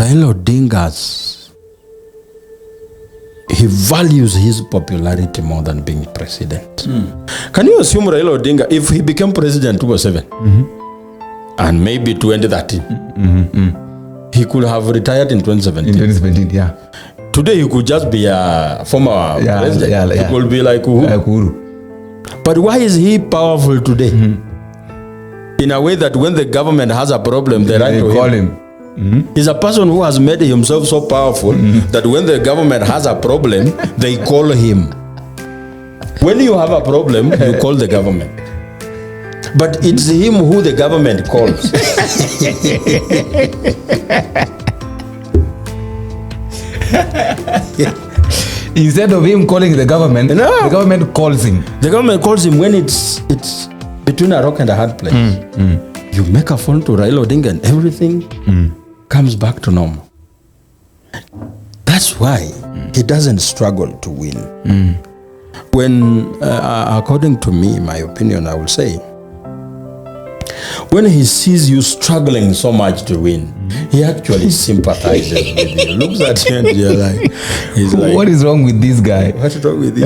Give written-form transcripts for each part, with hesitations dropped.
Raila Odinga's, he values his popularity more than being president. Can you assume Raila Odinga, if he became president 2007 and maybe 2013, he could have retired in 2017. In 2017, yeah. Today he could just be a former president. He could be like Uhuru. But why is he powerful today? In a way that when the government has a problem, they run to him. He's a person who has made himself so powerful that when the government has a problem, they call him. When you have a problem, you call the government. But it's him who the government calls. Instead of him calling the government, the government calls him. The government calls him when it's between a rock and a hard place. You make a phone to Raila Odinga and everything comes back to normal. That's why he doesn't struggle to win. When, according to me, my opinion, I will say, when he sees you struggling so much to win, he actually sympathizes with you. Looks at you and you're like, he's like, what is wrong with this guy? What's wrong with this?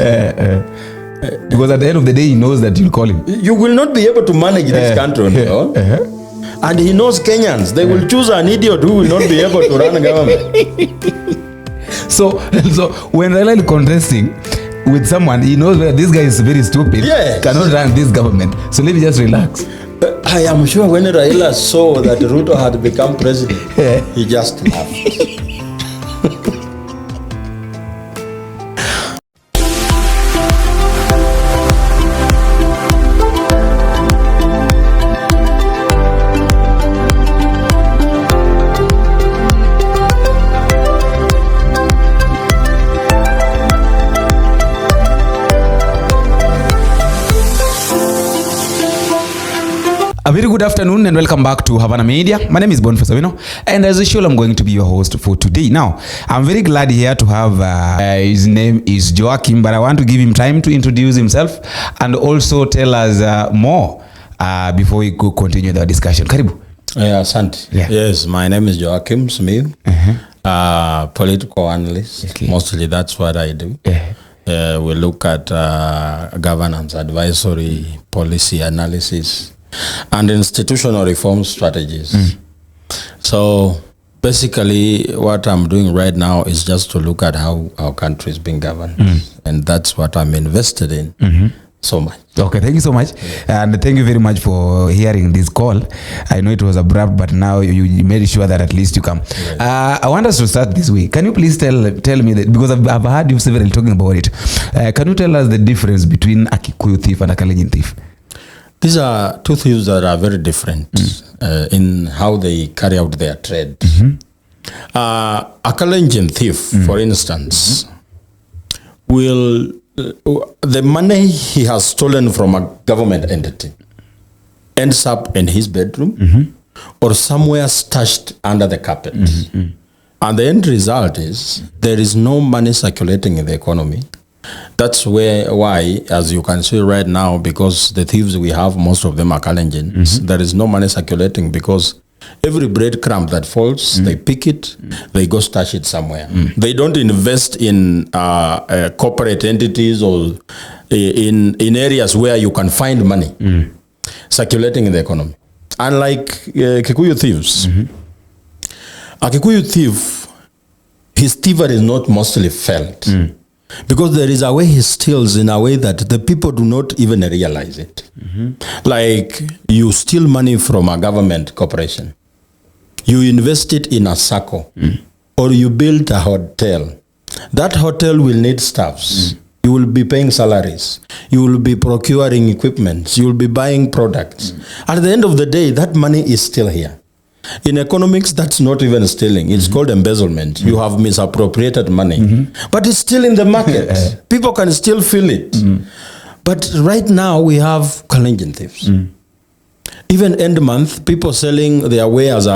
Because at the end of the day, he knows that you'll call him. You will not be able to manage this country, you know? And he knows Kenyans. They will choose an idiot who will not be able to run a government. So when Raila is contesting with someone, he knows that this guy is very stupid, cannot run this government. So let me just relax. I am sure when Raila saw that Ruto had become president, he just laughed. A very good afternoon and welcome back to Havana Media. My name is Boniface Awino, and as usual, I'm going to be your host for today. Now, I'm very glad here to have, his name is Joachim, but I want to give him time to introduce himself and also tell us more before we go continue the discussion. Karibu. Asante. Yes, my name is Joachim Smith, political analyst. Okay. Mostly that's what I do. We look at governance, advisory, policy analysis, and institutional reform strategies. So basically what I'm doing right now is just to look at how our country is being governed. And that's what I'm invested in so much. Okay, thank you so much. And thank you very much for hearing this call. I know it was abrupt, but now you made sure that at least you come. I want us to start this way. Can you please tell me that, because I've heard you several talking about it. Can you tell us the difference between a Kikuyu thief and a Kalenjin thief? These are two thieves that are very different in how they carry out their trade. A Kalenjin thief, for instance, will the money he has stolen from a government entity ends up in his bedroom or somewhere stashed under the carpet. And the end result is there is no money circulating in the economy. That's why, as you can see right now, because the thieves we have, most of them are Kalenjins, there is no money circulating because every breadcrumb that falls, they pick it, they go stash it somewhere. They don't invest in corporate entities or in areas where you can find money circulating in the economy. Unlike Kikuyu thieves, a Kikuyu thief, his thievery is not mostly felt. Because there is a way he steals in a way that the people do not even realize it. Like you steal money from a government corporation. You invest it in a circle. Or you build a hotel. That hotel will need staffs. You will be paying salaries. You will be procuring equipment. You will be buying products. At the end of the day, that money is still here. In economics, that's not even stealing. It's called embezzlement. You have misappropriated money. But it's still in the market. People can still feel it. But right now, we have Kalenjin thieves. Even end month, people selling their wares wale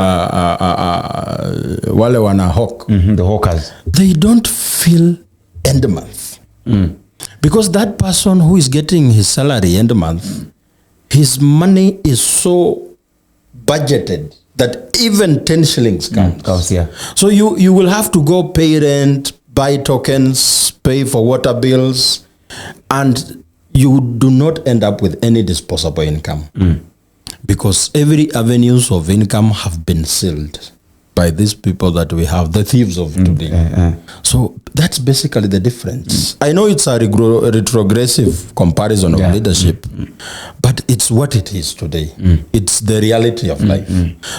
wana hawk. The hawkers. They don't feel end month. Because that person who is getting his salary end month, his money is so budgeted that even 10 shillings counts. Yeah. So you will have to go pay rent, buy tokens, pay for water bills, and you do not end up with any disposable income. Because every avenues of income have been sealed by these people that we have, the thieves of today. So that's basically the difference. I know it's a retrogressive comparison of leadership, but it's what it is today. It's the reality of life.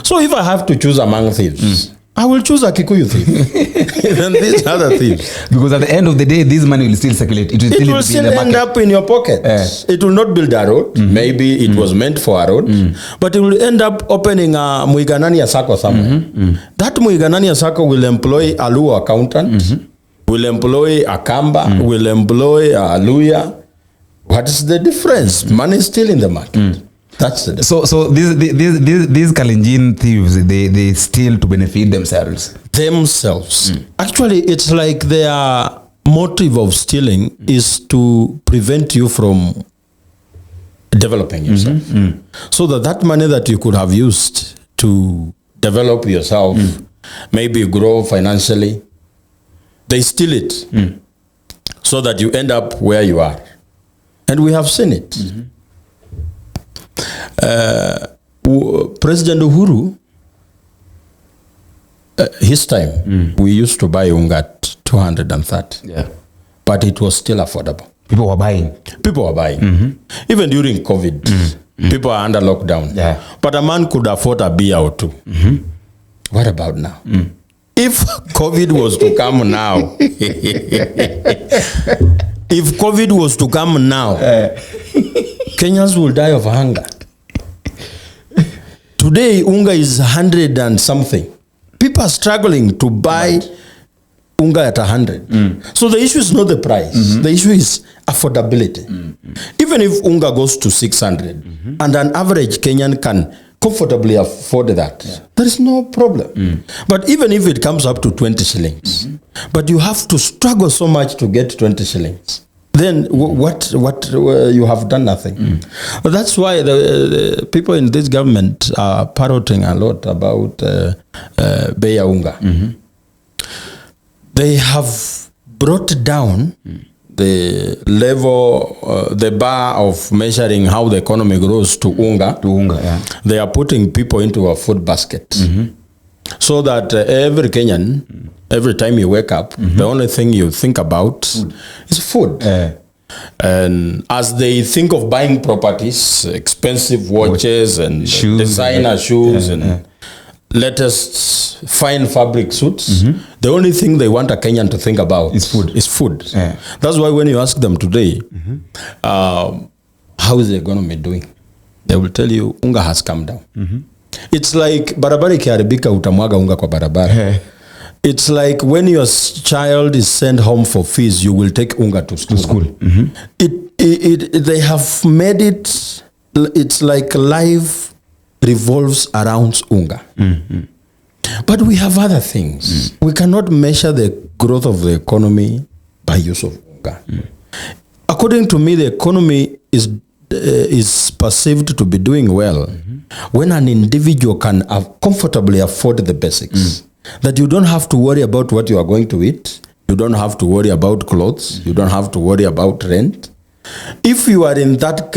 So if I have to choose among thieves, I will choose a Kikuyu thief than these other thieves. Because at the end of the day, this money will still circulate. It will still end up in your pocket. It will not build a road. Maybe it was meant for a road. But it will end up opening a Muiganania Sacco somewhere. That Muiganania Sacco will employ a Luo accountant, will employ a Kamba, will employ a Luya. What is the difference? Money is still in the market. That's it. So these Kalenjin thieves, they steal to benefit themselves. Actually, it's like their motive of stealing is to prevent you from developing yourself. So that money that you could have used to develop yourself, maybe grow financially, they steal it so that you end up where you are. And we have seen it. President Uhuru, his time, we used to buy unga at 230. But it was still affordable. People were buying. Even during COVID, people are under lockdown. But a man could afford a beer or two. What about now? If COVID was to come now, Kenyans will die of hunger. Today, unga is 100 and something. People are struggling to buy unga at 100. So the issue is not the price. The issue is affordability. Even if unga goes to 600 and an average Kenyan can comfortably afford that, there is no problem. But even if it comes up to 20 shillings, but you have to struggle so much to get 20 shillings, then what you have done nothing. But that's why the people in this government are parroting a lot about Beya Unga. They have brought down the level, the bar of measuring how the economy grows to Unga. They are putting people into a food basket. So that every Kenyan, every time you wake up, the only thing you think about is food. And as they think of buying properties, expensive watches and shoes, designer shoes and latest fine fabric suits, the only thing they want a Kenyan to think about is food. That's why when you ask them today, how is the economy doing? They will tell you, unga has come down. It's like barabara ikiharibika utamwaga unga kwa barabara. It's like when your child is sent home for fees, you will take unga to school. They have made it, it's like life revolves around unga. But we have other things. We cannot measure the growth of the economy by use of unga. According to me, the economy is perceived to be doing well when an individual can comfortably afford the basics. That you don't have to worry about what you are going to eat. You don't have to worry about clothes. You don't have to worry about rent. If you are in that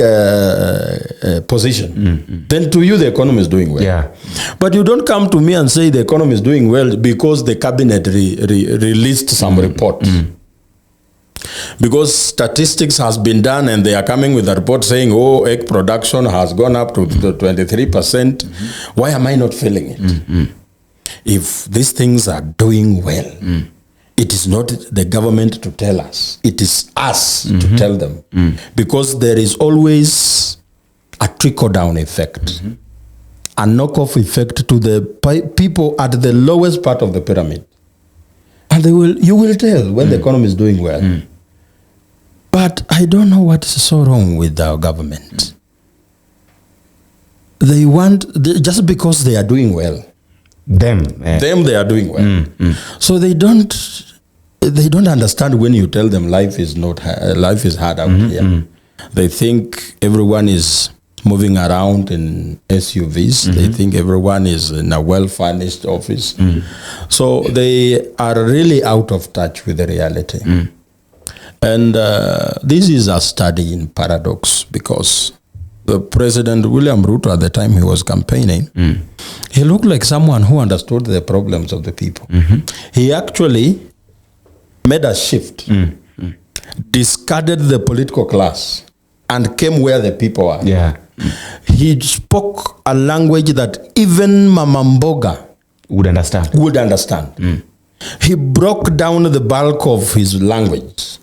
position, then to you the economy is doing well. But you don't come to me and say the economy is doing well because the cabinet released some report. Because statistics has been done and they are coming with a report saying, oh, egg production has gone up to 23%. Why am I not feeling it? If these things are doing well, it is not the government to tell us. It is us to tell them. Because there is always a trickle-down effect. A knock-off effect to the people at the lowest part of the pyramid. And you will tell when the economy is doing well. But I don't know what is so wrong with our government. They just because they are doing well. Them they are doing well. So they don't understand when you tell them life is hard out here. They think everyone is moving around in SUVs. They think everyone is in a well-furnished office. So they are really out of touch with the reality. And this is a study in paradox, because the President William Ruto, at the time he was campaigning, he looked like someone who understood the problems of the people. He actually made a shift, discarded the political class, and came where the people are. Yeah. He spoke a language that even Mama Mboga Would understand. He broke down the bulk of his language.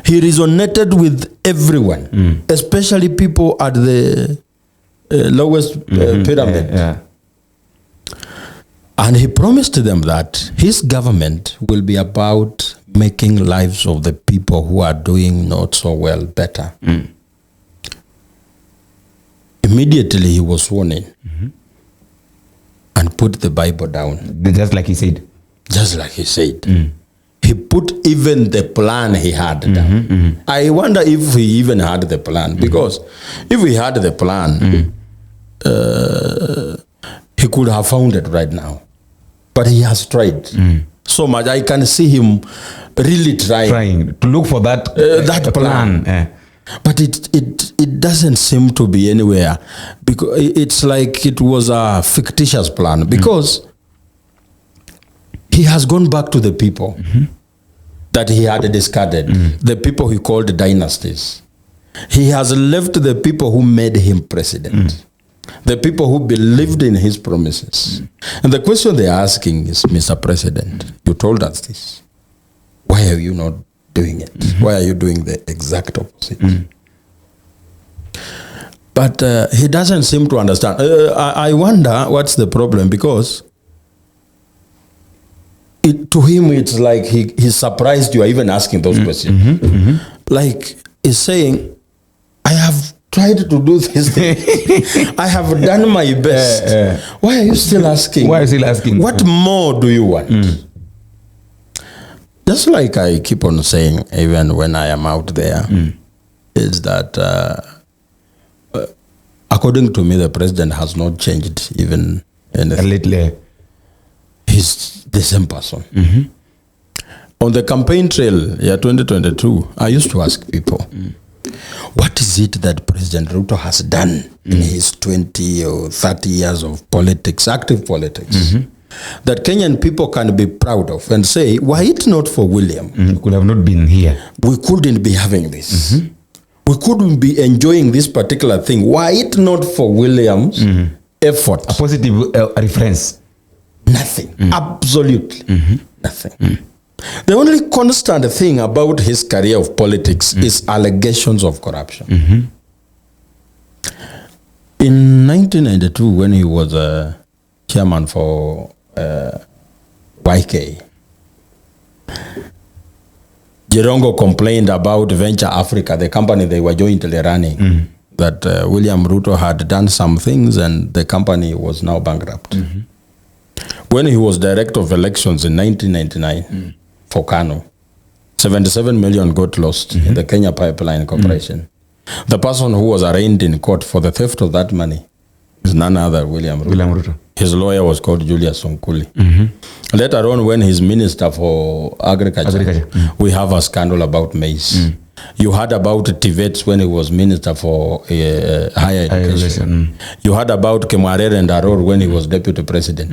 He resonated with everyone, especially people at the lowest pyramid. Yeah. And he promised them that his government will be about making lives of the people who are doing not so well better. Immediately he was sworn in and put the Bible down. Just like he said. Just like he said. He put even the plan he had down. I wonder if he even had the plan, because if he had the plan, he could have found it right now. But he has tried so much. I can see him really trying to look for that plan. But it doesn't seem to be anywhere, because it's like it was a fictitious plan, because he has gone back to the people that he had discarded, the people he called dynasties. He has left the people who made him president, the people who believed in his promises. And the question they're asking is, Mr. President, you told us this. Why are you not doing it? Why are you doing the exact opposite? But he doesn't seem to understand. I wonder what's the problem, because to him it's like he's surprised you are even asking those questions. Like he's saying, I have tried to do this thing. I have done my best. Why are you still asking? Why are you still asking? What more do you want? Just like I keep on saying, even when I am out there, is that according to me, the president has not changed even anything. A little. He's the same person. On the campaign trail, 2022, I used to ask people, what is it that President Ruto has done in his 20 or 30 years of politics, active politics, that Kenyan people can be proud of and say, were it not for William, We could have not been here. we couldn't be having this. We couldn't be enjoying this particular thing. Were it not for William's effort, A positive reference. nothing, absolutely nothing. The only constant thing about his career of politics is allegations of corruption. In 1992, when he was chairman for YK, Jirongo complained about Venture Africa, the company they were jointly running, that William Ruto had done some things and the company was now bankrupt. When he was director of elections in 1999 for Kano, 77 million got lost in the Kenya Pipeline Corporation. The person who was arraigned in court for the theft of that money is none other William Ruto. His lawyer was called Julius Sonkuli. Later on, when he's minister for agriculture. We have a scandal about maize. You heard about TVETs when he was minister for higher education. You heard about Kemarere and Aror when he was deputy president.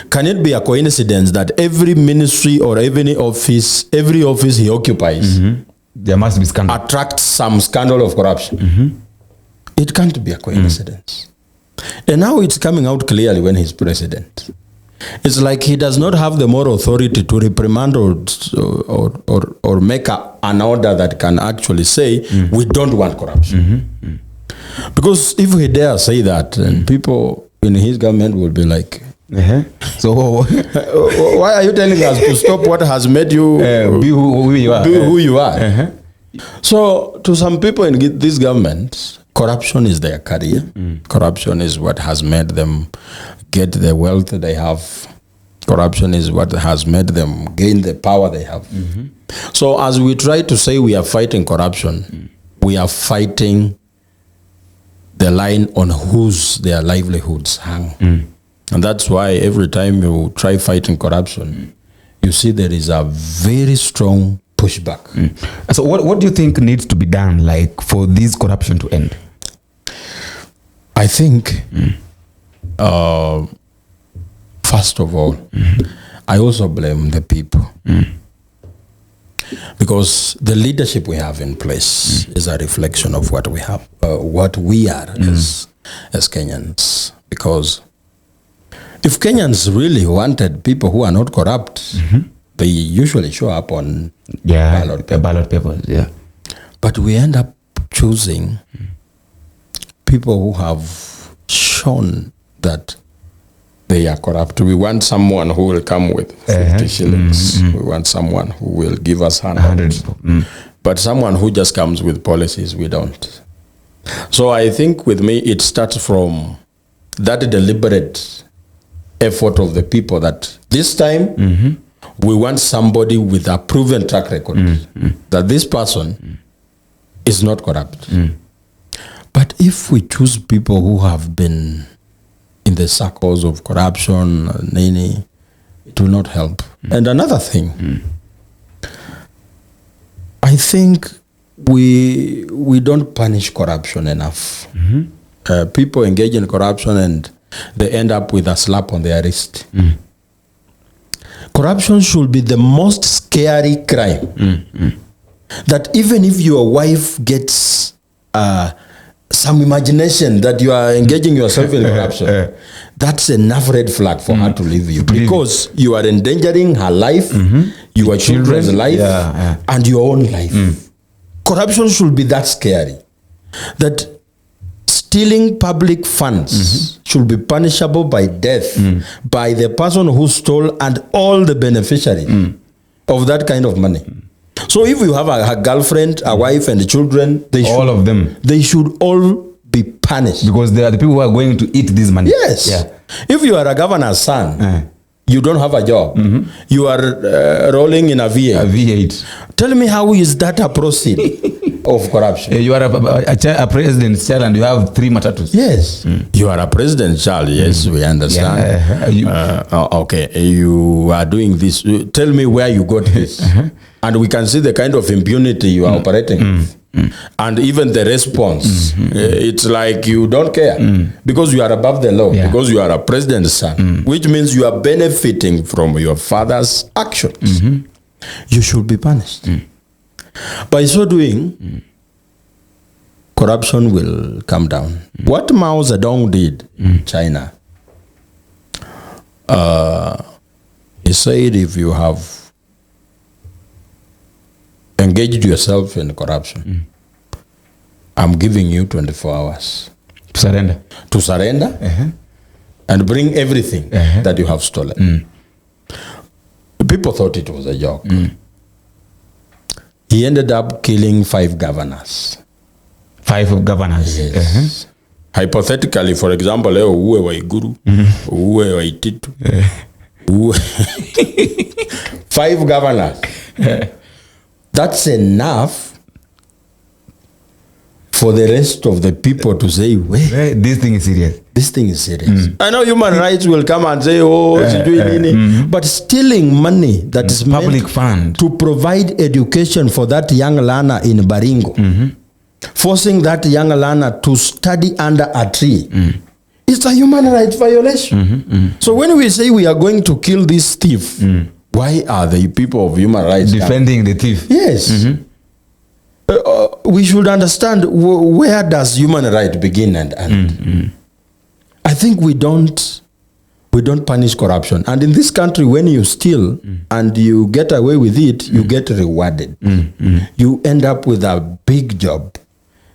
Can it be a coincidence that every ministry or every office he occupies, there must be scandal, attracts some scandal of corruption? It can't be a coincidence. And now it's coming out clearly when he's president. It's like he does not have the moral authority to reprimand or make an order that can actually say, we don't want corruption. Because if he dare say that, then people in his government will be like, so why are you telling us to stop what has made you be who you are? Be who you are. So to some people in this government, corruption is their career. Corruption is what has made them get the wealth they have. Corruption is what has made them gain the power they have. So as we try to say we are fighting corruption, we are fighting the line on whose their livelihoods hang. And that's why every time you try fighting corruption, you see there is a very strong pushback. So what do you think needs to be done, like, for this corruption to end? I think, first of all, I also blame the people. Because the leadership we have in place is a reflection of what we have, what we are as Kenyans. Because if Kenyans really wanted people who are not corrupt, they usually show up on ballot papers. Yeah. But we end up choosing people who have shown that they are corrupt. We want someone who will come with 50 shillings. We want someone who will give us 100. But someone who just comes with policies, we don't. So I think with me, it starts from that deliberate effort of the people that this time we want somebody with a proven track record that this person is not corrupt. But if we choose people who have been in the circles of corruption, it will not help. And another thing, I think we don't punish corruption enough. People engage in corruption and they end up with a slap on their wrist. Corruption should be the most scary crime. That even if your wife gets some imagination that you are engaging yourself in corruption, that's enough red flag for her to leave you, because you are endangering her life, your children's life, and your own life. Corruption should be that scary that stealing public funds should be punishable by death by the person who stole and all the beneficiaries of that kind of money. So if you have a girlfriend, a wife, and children, they should all be punished. Because they are the people who are going to eat this money. Yes. Yeah. If you are a governor's son, you don't have a job. You are rolling in a V8. A V8. Tell me, how is that a proceed of corruption? You are a president's child and you have 3 matatus. Yes. You are a president's child. Yes, we understand. Okay, you are doing this. Tell me where you got this. And we can see the kind of impunity you are operating with. And even the response, it's like you don't care because you are above the law, because you are a president's son, which means you are benefiting from your father's actions. You should be punished. By so doing, corruption will come down. What Mao Zedong did in China, he said, if you have engaged yourself in corruption, I'm giving you 24 hours to surrender and bring everything that you have stolen. People thought it was a joke. He ended up killing 5 governors. 5 governors? Yes. Hypothetically, for example, uwe Waiguru, uwe Waititu, 5 governors. That's enough for the rest of the people to say, wait, this thing is serious. This thing is serious. I know human rights will come and say, but stealing money that is public fund to provide education for that young learner in Baringo, forcing that young learner to study under a tree, it's a human rights violation. So when we say we are going to kill this thief, why are the people of human rights defending the thief? Yes. We should understand where does human right begin and end. I think we don't punish corruption. And in this country, when you steal and you get away with it, you get rewarded. You end up with a big job.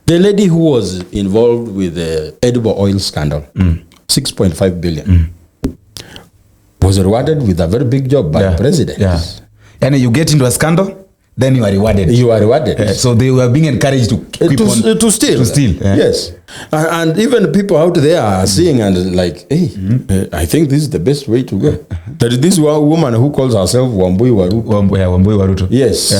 The lady who was involved with the edible oil scandal, 6.5 billion, was rewarded with a very big job by the president. And you get into a scandal, then you are rewarded. You are rewarded. So they were being encouraged to keep on to steal. Yes. And even people out there are seeing and like, hey, I think this is the best way to go. There is this woman who calls herself Wambui Waruto. Wambui Waruto. Yes.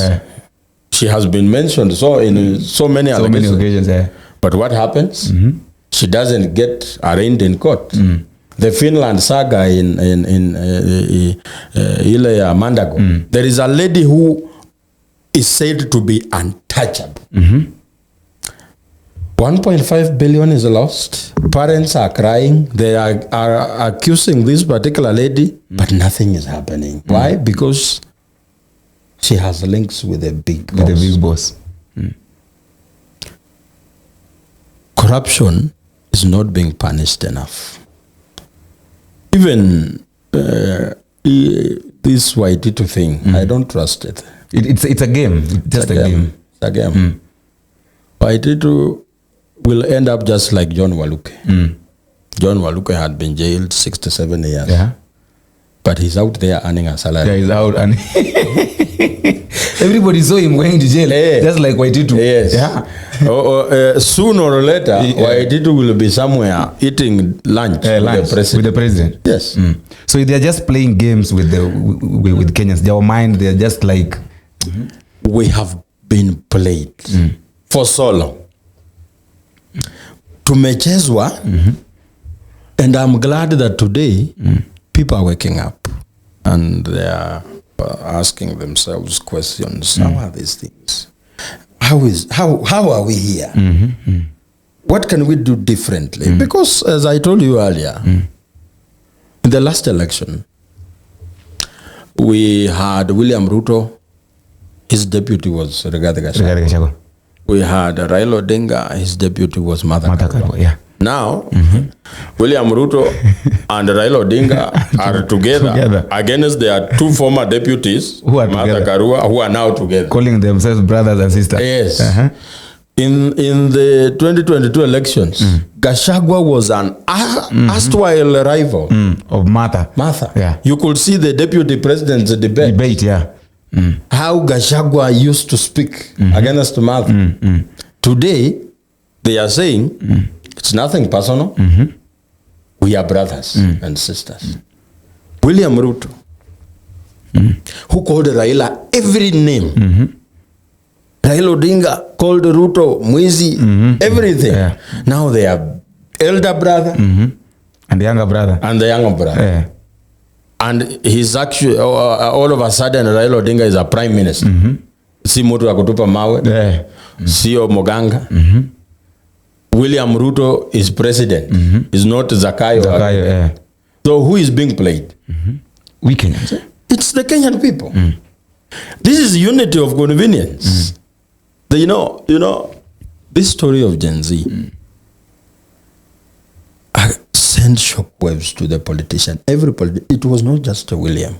She has been mentioned in so many occasions. Yeah. But what happens? she doesn't get arraigned in court. The Finland saga in ile ya Mandago. There is a lady who is said to be untouchable. 1.5 billion is lost. Parents are crying. They are accusing this particular lady, but nothing is happening. Why? Because she has links with a big boss. With a big boss. Corruption is not being punished enough. Even this Waititu thing, I don't trust it. It's a game. It's just a game. It's a game. Waititu will end up just like John Waluke. John Waluke had been jailed 67 years. Yeah. But he's out there earning a salary. Yeah, he's out and everybody saw him going to jail. Yeah. Just like Waititu. Yes. Yeah. Sooner or later, Waititu will be somewhere eating lunch, With the president. Yes. So they're just playing games with with Kenyans. Their mind, they're just like... We have been played for so long. Tumechezwa, and I'm glad that today people are waking up and they are asking themselves questions. How are these things? How are we here? What can we do differently? Because as I told you earlier, in the last election, we had William Ruto. His deputy was Rigathi Gachagua. We had Raila Odinga. His deputy was Martha Karua. Yeah. Now, William Ruto and Raila Odinga are together against their two former deputies, who are Martha Karua, who are now together. Calling themselves brothers and sisters. Yes. In the 2022 elections, Gachagua was an erstwhile rival of Martha. Yeah. You could see the deputy president's debate. Yeah. How Gachagua used to speak against Martha. Today, they are saying it's nothing personal. We are brothers and sisters. William Ruto, who called Raila every name. Raila Odinga called Ruto Mwizi, everything. Yeah. Now they are elder brother and the younger brother. Yeah. And he's actually, all of a sudden, Raila Odinga is a prime minister. Si mutu akutupa mawe. Yeah. Sio Moganga. William Ruto is president. Is not Zakayo. Yeah. So who is being played? We Kenyans. It's the Kenyan people. This is unity of convenience. You know, this story of Gen Z sent shockwaves to the politician. It was not just William.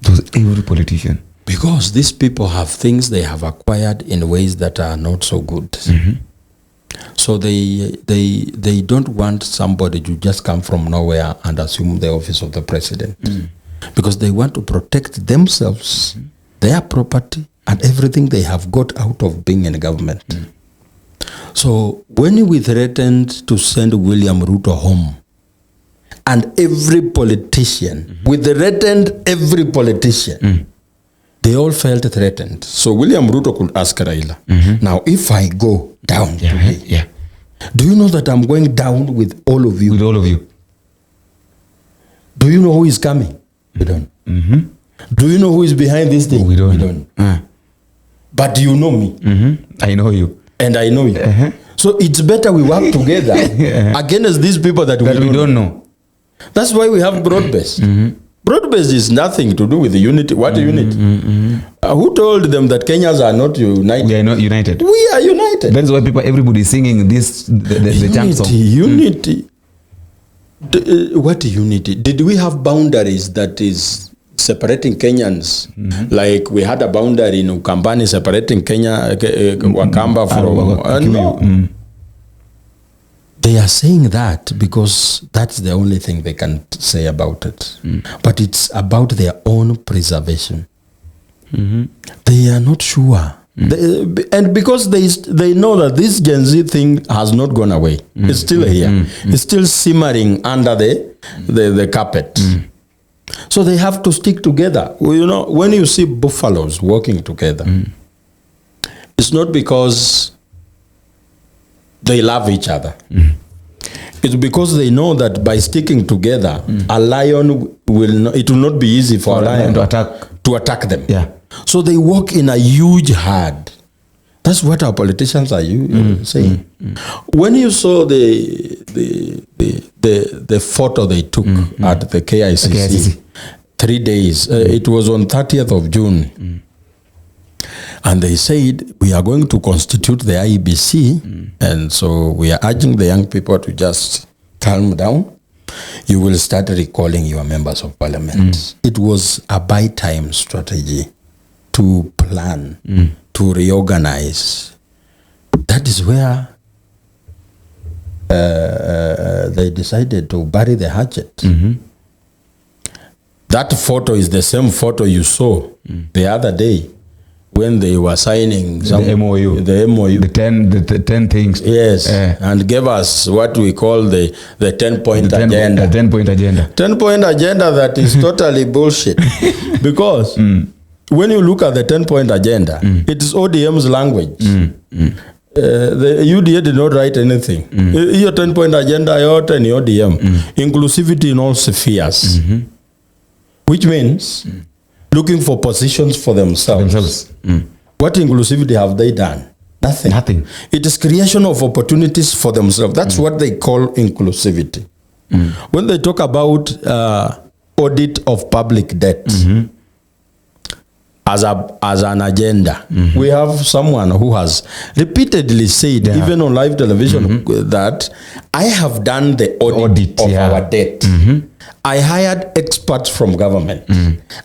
It was every politician. Because these people have things they have acquired in ways that are not so good. So they don't want somebody to just come from nowhere and assume the office of the president. Because they want to protect themselves, their property, and everything they have got out of being in government. So when we threatened to send William Ruto home, and every politician, we threatened every politician, they all felt threatened. So William Ruto could ask Raila, now if I go down today, do you know that I'm going down with all of you? With all of you. Do you know who is coming? We don't. Do you know who is behind this thing? We don't. But you know me. I know you. And I know you. So it's better we work together against these people that we don't know. That's why we have broad-based. Broad-based is nothing to do with the unity. What unity? Who told them that Kenyans are not united? We are not united. We are united. That's why everybody is singing this, the chant song. Unity. What unity? Did we have boundaries that is separating Kenyans? Like we had a boundary in Ukambani separating Wakamba from... no. They are saying that because that's the only thing they can say about it. But it's about their own preservation. They are not sure. And because they know that this Gen Z thing has not gone away. It's still here. It's still simmering under the carpet. So they have to stick together. Well, you know, when you see buffaloes walking together, it's not because they love each other. It's because they know that by sticking together, a lion it will not be easy for a lion to attack them. Yeah. So they walk in a huge herd. That's what our politicians are saying. When you saw the photo they took at the KICC, 3 days, it was on 30th of June. And they said, we are going to constitute the IEBC. And so we are urging the young people to just calm down. You will start recalling your members of parliament. It was a buy time strategy to plan, to reorganize. That is where they decided to bury the hatchet. That photo is the same photo you saw the other day when they were signing the MOU. The 10 things. Yes, and gave us what we call the 10-point agenda. The 10-point agenda. 10-point agenda that is totally bullshit. Because when you look at the 10-point agenda, it is ODM's language. The UDA did not write anything. Your 10-point agenda yote ni ODM. Inclusivity in all spheres. Which means looking for positions for themselves. What inclusivity have they done? Nothing. It is creation of opportunities for themselves. That's what they call inclusivity. When they talk about audit of public debt as an agenda, we have someone who has repeatedly said, even on live television, that I have done the audit of our debt. I hired experts from government.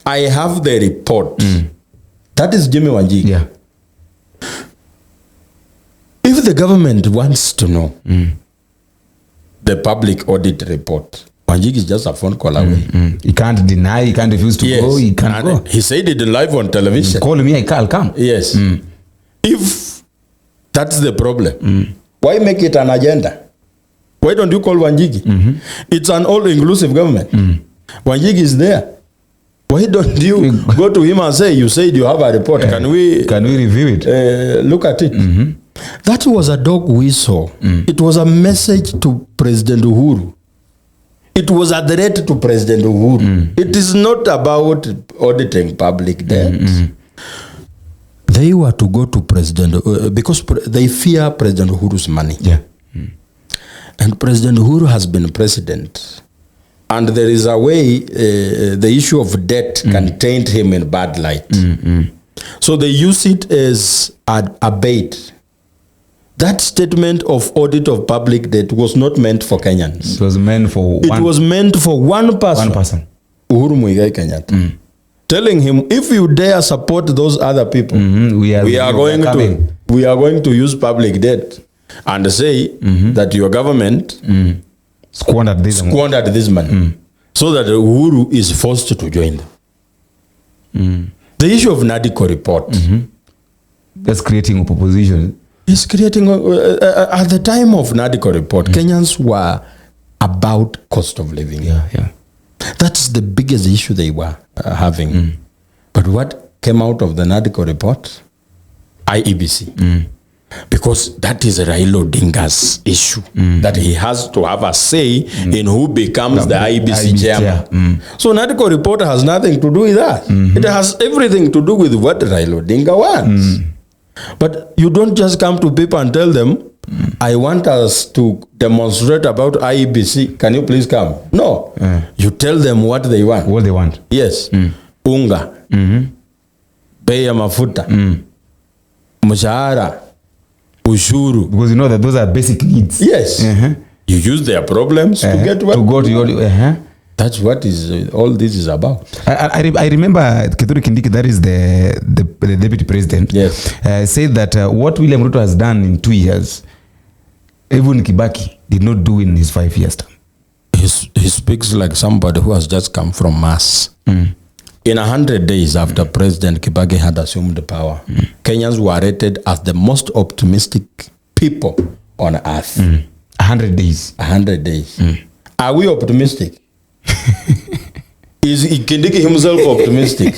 I have the report. That is Jimmy Wanjigi. Yeah. If the government wants to know the public audit report, Wanjigi is just a phone call away. He can't deny, he can't refuse to go, he can't go. He said it live on television. Call me, I'll come. Yes. If that's the problem, why make it an agenda? Why don't you call Wanjigi? It's an all-inclusive government. Wanjigi is there. Why don't you go to him and say, you said you have a report, can we review it? Look at it. That was a dog whistle. It was a message to President Uhuru. It was a threat to President Uhuru. It is not about auditing public debt. They were to go to President because they fear President Uhuru's money. Yeah. And President Uhuru has been president. And there is a way the issue of debt can taint him in bad light. So they use it as a bait. That statement of audit of public debt was not meant for Kenyans. It was meant for It was meant for one person. Uhuru Muigai Kenyatta. Telling him, if you dare support those other people, we are going to use public debt and say that your government squandered this money, so that Uhuru is forced to join them. The issue of NADICO report, that's creating opposition. Is creating at the time of NADICO report, Kenyans were about cost of living. Yeah. That's the biggest issue they were having. But what came out of the NADICO report? IEBC. Because that is Raila Odinga's issue, that he has to have a say in who becomes the IEBC chairman. So NADICO report has nothing to do with that. It has everything to do with what Raila Odinga wants. But you don't just come to people and tell them, I want us to demonstrate about IEBC. Can you please come? No. You tell them what they want. What they want. Yes. Unga. Bei ya mafuta. Mshahara. Ushuru. Because you know that those are basic needs. Yes. You use their problems to get what? To go to your... That's what is all this is about. I remember Kithure Kindiki, that is the deputy president, said that what William Ruto has done in 2 years, even Kibaki did not do in his 5 years term. He speaks like somebody who has just come from Mars. In 100 days after President Kibaki had assumed the power, Kenyans were rated as the most optimistic people on earth. 100 days. 100 days. Are we optimistic? Is Kindiki himself optimistic?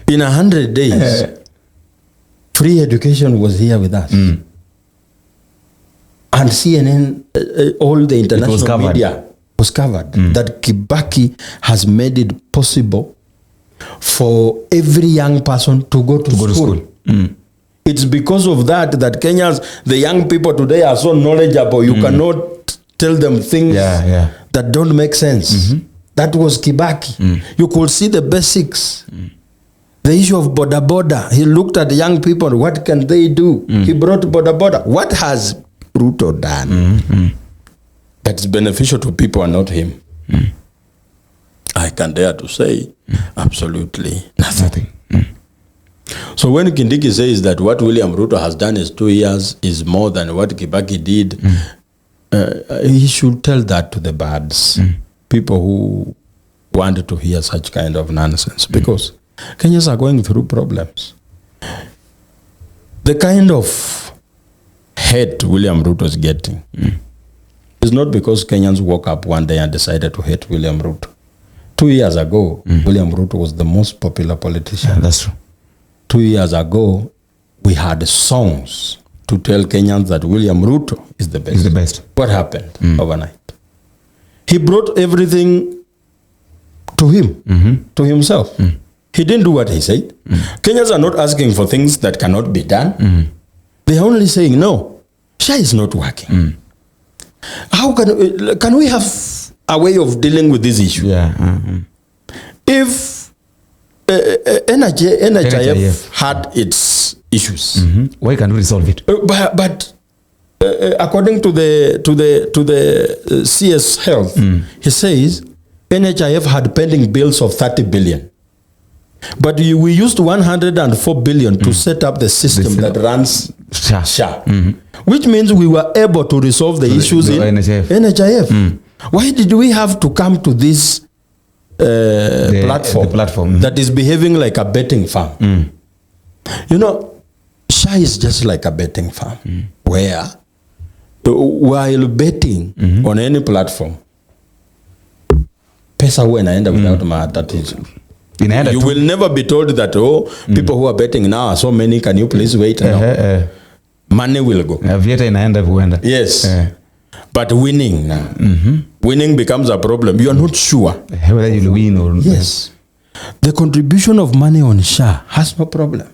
In 100 days, free education was here with us. And And CNN, all the international media was covered that Kibaki has made it possible for every young person to go to school. It's because of that the young people today are so knowledgeable. You cannot tell them things that don't make sense. That was Kibaki. You could see the basics. The issue of boda boda. He looked at the young people. What can they do? He brought boda boda. What has Ruto done that's beneficial to people and not him? I can dare to say absolutely nothing. So when Kindiki says that what William Ruto has done is 2 years is more than what Kibaki did, he should tell that to the birds, people who want to hear such kind of nonsense, because Kenyans are going through problems. The kind of hate William Ruto is getting is not because Kenyans woke up one day and decided to hate William Ruto. 2 years ago, William Ruto was the most popular politician. Yeah, that's true. 2 years ago, we had songs to tell Kenyans that William Ruto is the best. He's the best. What happened overnight? He brought everything to him, to himself. He didn't do what he said. Kenyans are not asking for things that cannot be done. They're only saying, no, SHA is not working. How can we have a way of dealing with this issue? If NHIF had its issues, why can't we resolve it? But according to the CS Health, he says NHIF had pending bills of 30 billion. But we used 104 billion to set up the system that runs SHA. Which means we were able to resolve the issues in NHIF. Why did we have to come to this platform that is behaving like a betting farm? You know, SHA is just like a betting farm where while betting on any platform, pesa huwa inaenda without matatizo. You will never be told that, people who are betting now are so many, can you please wait? No. Money will go. Yes. But winning now, winning becomes a problem. You are not sure whether you'll win or not. Yes. The contribution of money on SHA has no problem.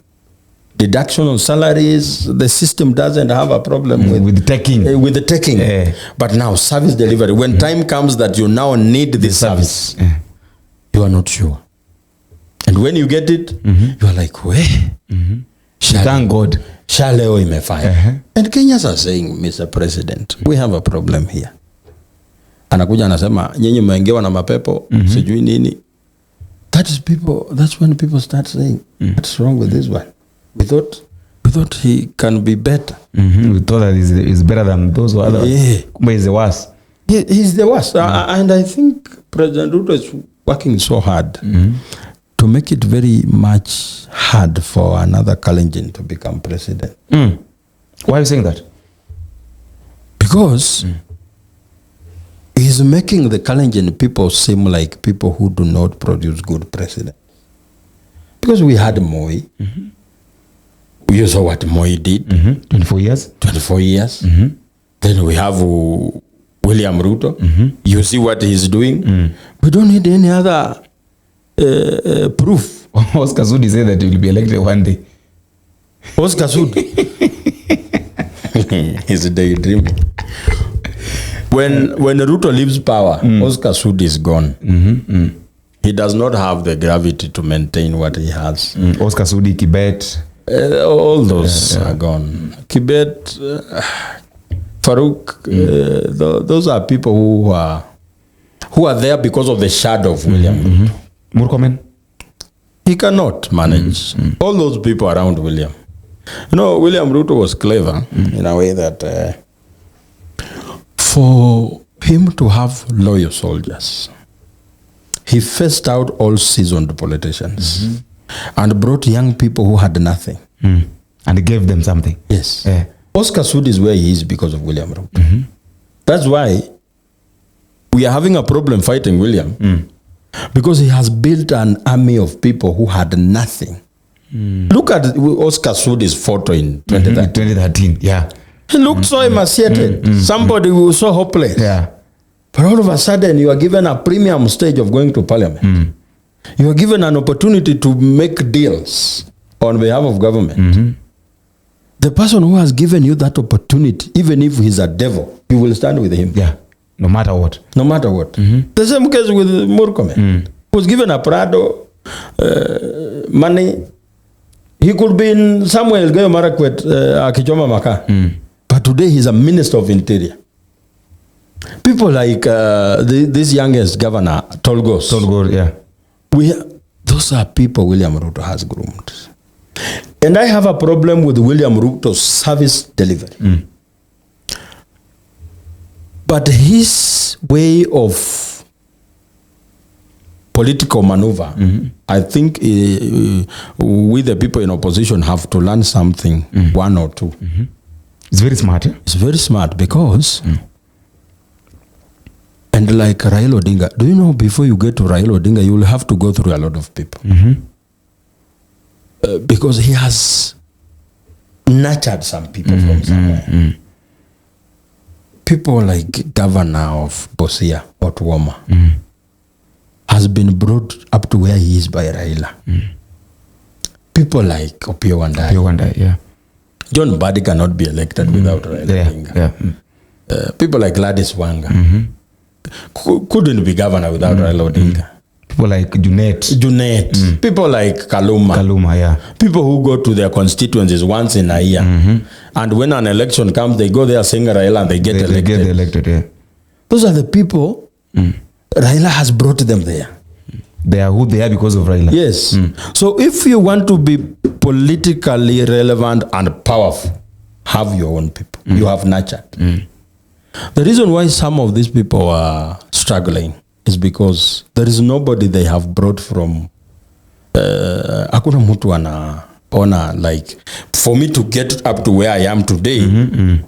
Deduction on salaries, the system doesn't have a problem with the taking. But now service delivery, when time comes that you now need the service, you are not sure. And when you get it, you are like, thank God. SHA leo imefanya. And Kenyans are saying, Mr. President, we have a problem here. Anakuja anasema, nyinyi mwengewa na mapepo, sijui nini. That's when people start saying, what's wrong with this one? We thought he can be better. We thought that he's better than those who other. Kumbe he's the worst. He's the worst. And I think President Ruto is working so hard to make it very much hard for another Kalenjin to become president. Why are you saying that? Because he's making the Kalenjin people seem like people who do not produce good president. Because we had Moi. You saw what Moi did. 24 years. 24 years. Then we have William Ruto. You see what he's doing. We don't need any other proof. Oscar Sudi said that he will be elected one day. Oscar Sudi? He's daydreaming. When Ruto leaves power, Oscar Sudi is gone. He does not have the gravity to maintain what he has. Oscar Sudi, Kibet. All those are gone. Kibet, Farouk, those are people who are there because of the shadow of William Ruto. Murkomen? He cannot manage all those people around William. You know, William Ruto was clever in a way that for him to have loyal soldiers, he phased out all seasoned politicians and brought young people who had nothing. And gave them something. Yes. Oscar Sudi is where he is because of William Ruto. That's why we are having a problem fighting William. Because he has built an army of people who had nothing. Look at Oscar Sudi's photo in 2013. 2013, yeah. He looked so emaciated. Somebody who was so hopeless. Yeah. But all of a sudden, you are given a premium stage of going to parliament. You are given an opportunity to make deals on behalf of government. The person who has given you that opportunity, even if he's a devil, you will stand with him. Yeah. No matter what. No matter what. The same case with Murkomen. He was given a Prado, money. He could be in somewhere, Marakwet, Akichoma Maka. But today he's a minister of interior. People like this youngest governor, Tolgos. Tolgos, yeah. Those are people William Ruto has groomed. And I have a problem with William Ruto's service delivery. But his way of political maneuver, I think we the people in opposition have to learn something, one or two. It's very smart. It's very smart because, and like Raila Odinga, do you know before you get to Raila Odinga, you will have to go through a lot of people. Because he has nurtured some people from somewhere. People like Governor of Busia, Otuoma, has been brought up to where he is by Raila. People like Opiyo Wandayi. Yeah. John Mbadi cannot be elected without Raila Odinga. People like Gladys Wanga couldn't be governor without Raila Odinga. People like Junet. People like Kaluma. People who go to their constituencies once in a year. And when an election comes, they go there, sing Raila, and they get elected. They get elected, yeah. Those are the people, Raila has brought them there. They are who they are because of Raila. Yes. So if you want to be politically relevant and powerful, have your own people. You have nurtured. The reason why some of these people are struggling is because there is nobody they have brought from hakuna mtu anaona like for me to get up to where I am today,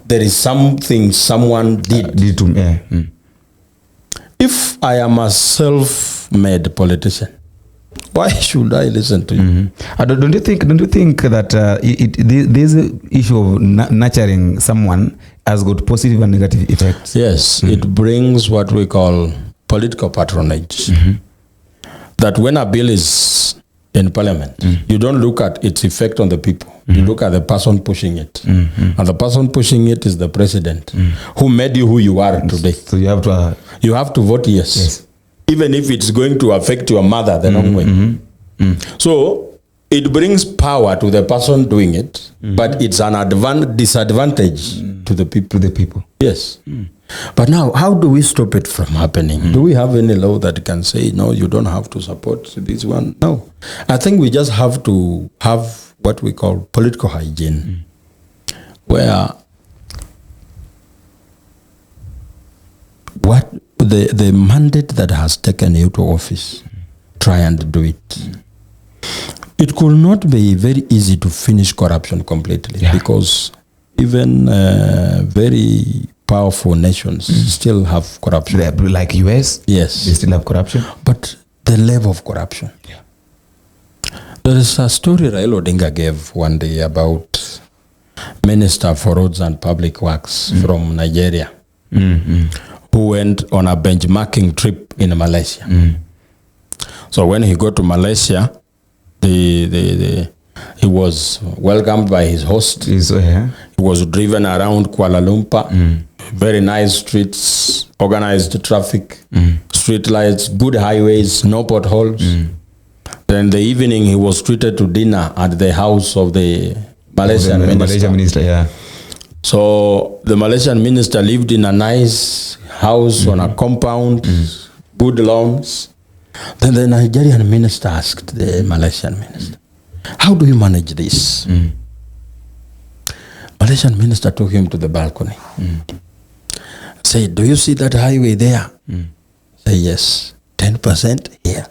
there is something someone did to me. If I am a self-made politician, why should I listen to you? Don't you think that this issue of nurturing someone has got positive and negative effects? Yes, it brings what we call political patronage. That when a bill is in parliament, you don't look at its effect on the people. You look at the person pushing it. And the person pushing it is the president who made you who you are today. So you have to vote yes. Even if it's going to affect your mother the wrong way. So it brings power to the person doing it, but it's an disadvantage to the people. Yes. But now, how do we stop it from happening? Do we have any law that can say, no, you don't have to support this one? No. I think we just have to have what we call political hygiene, where what the mandate that has taken you to office, try and do it. It could not be very easy to finish corruption completely because even very powerful nations still have corruption. Like US? Yes. They still have corruption? But the level of corruption. Yeah. There is a story Raila Odinga gave one day about Minister for Roads and Public Works from Nigeria who went on a benchmarking trip in Malaysia. So when he got to Malaysia, he was welcomed by his host. He was driven around Kuala Lumpur. Very nice streets, organized traffic, street lights, good highways, no potholes. Then in the evening, he was treated to dinner at the house of the Malaysian minister. So the Malaysian minister lived in a nice house on a compound, good lawns. Then the Nigerian minister asked the Malaysian minister, how do you manage this? Malaysian minister took him to the balcony. Said, do you see that highway there? Say, yes. 10% here.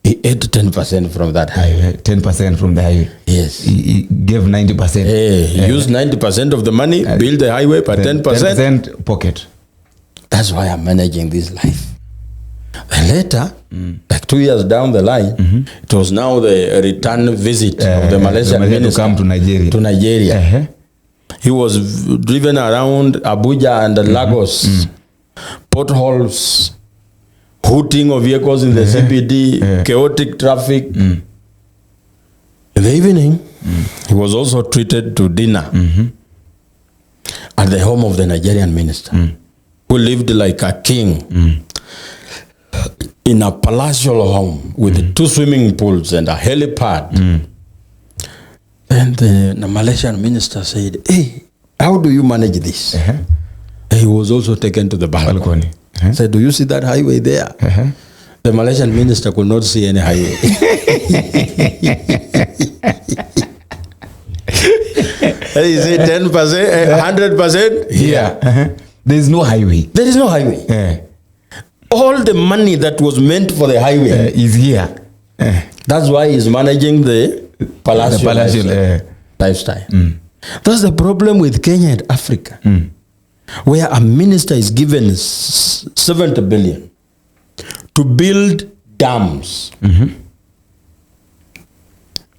He ate 10% from that highway. 10% from the highway. Yes. He gave 90%. He used 90% of the money, build the highway, but 10% pocket. That's why I'm managing this life. And later, like 2 years down the line, it was now the return visit of the Malaysian minister to come to Nigeria. He was driven around Abuja and Lagos, potholes, hooting of vehicles in the CBD, chaotic traffic. In the evening, he was also treated to dinner at the home of the Nigerian minister, who lived like a king in a palatial home with 2 swimming pools and a helipad. And the Malaysian minister said, hey, how do you manage this? He was also taken to the balcony. Said, do you see that highway there? The Malaysian minister could not see any highway. He said 10%, 100% here. There is no highway. There is no highway. All the money that was meant for the highway is here. That's why he's managing the palatial lifestyle. That's the problem with Kenya and Africa, where a minister is given 70 billion to build dams.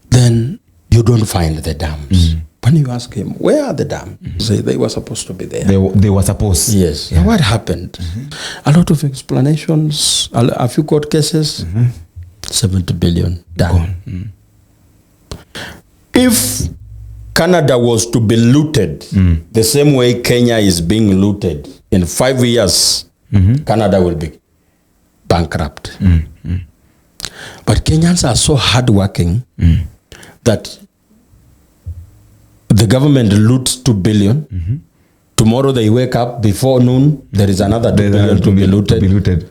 Then you don't find the dams. When you ask him, where are the dams? Say they were supposed to be there. They were supposed. Yes. Yeah. What happened? A lot of explanations, a few court cases, 70 billion done. If Canada was to be looted the same way Kenya is being looted, in 5 years, Canada will be bankrupt. But Kenyans are so hardworking that the government loots 2 billion. Tomorrow they wake up, before noon, there is another 2 billion to be looted.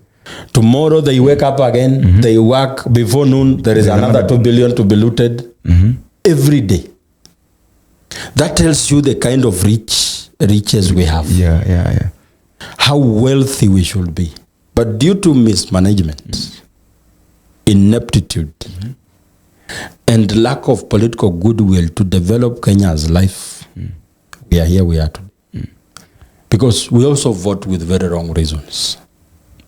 Tomorrow they wake up again, they work, before noon, there is another 2 billion to be looted. Every day. That tells you the kind of riches we have. How wealthy we should be. But due to mismanagement, ineptitude, and lack of political goodwill to develop Kenya's life, we are here we are today. Because we also vote with very wrong reasons.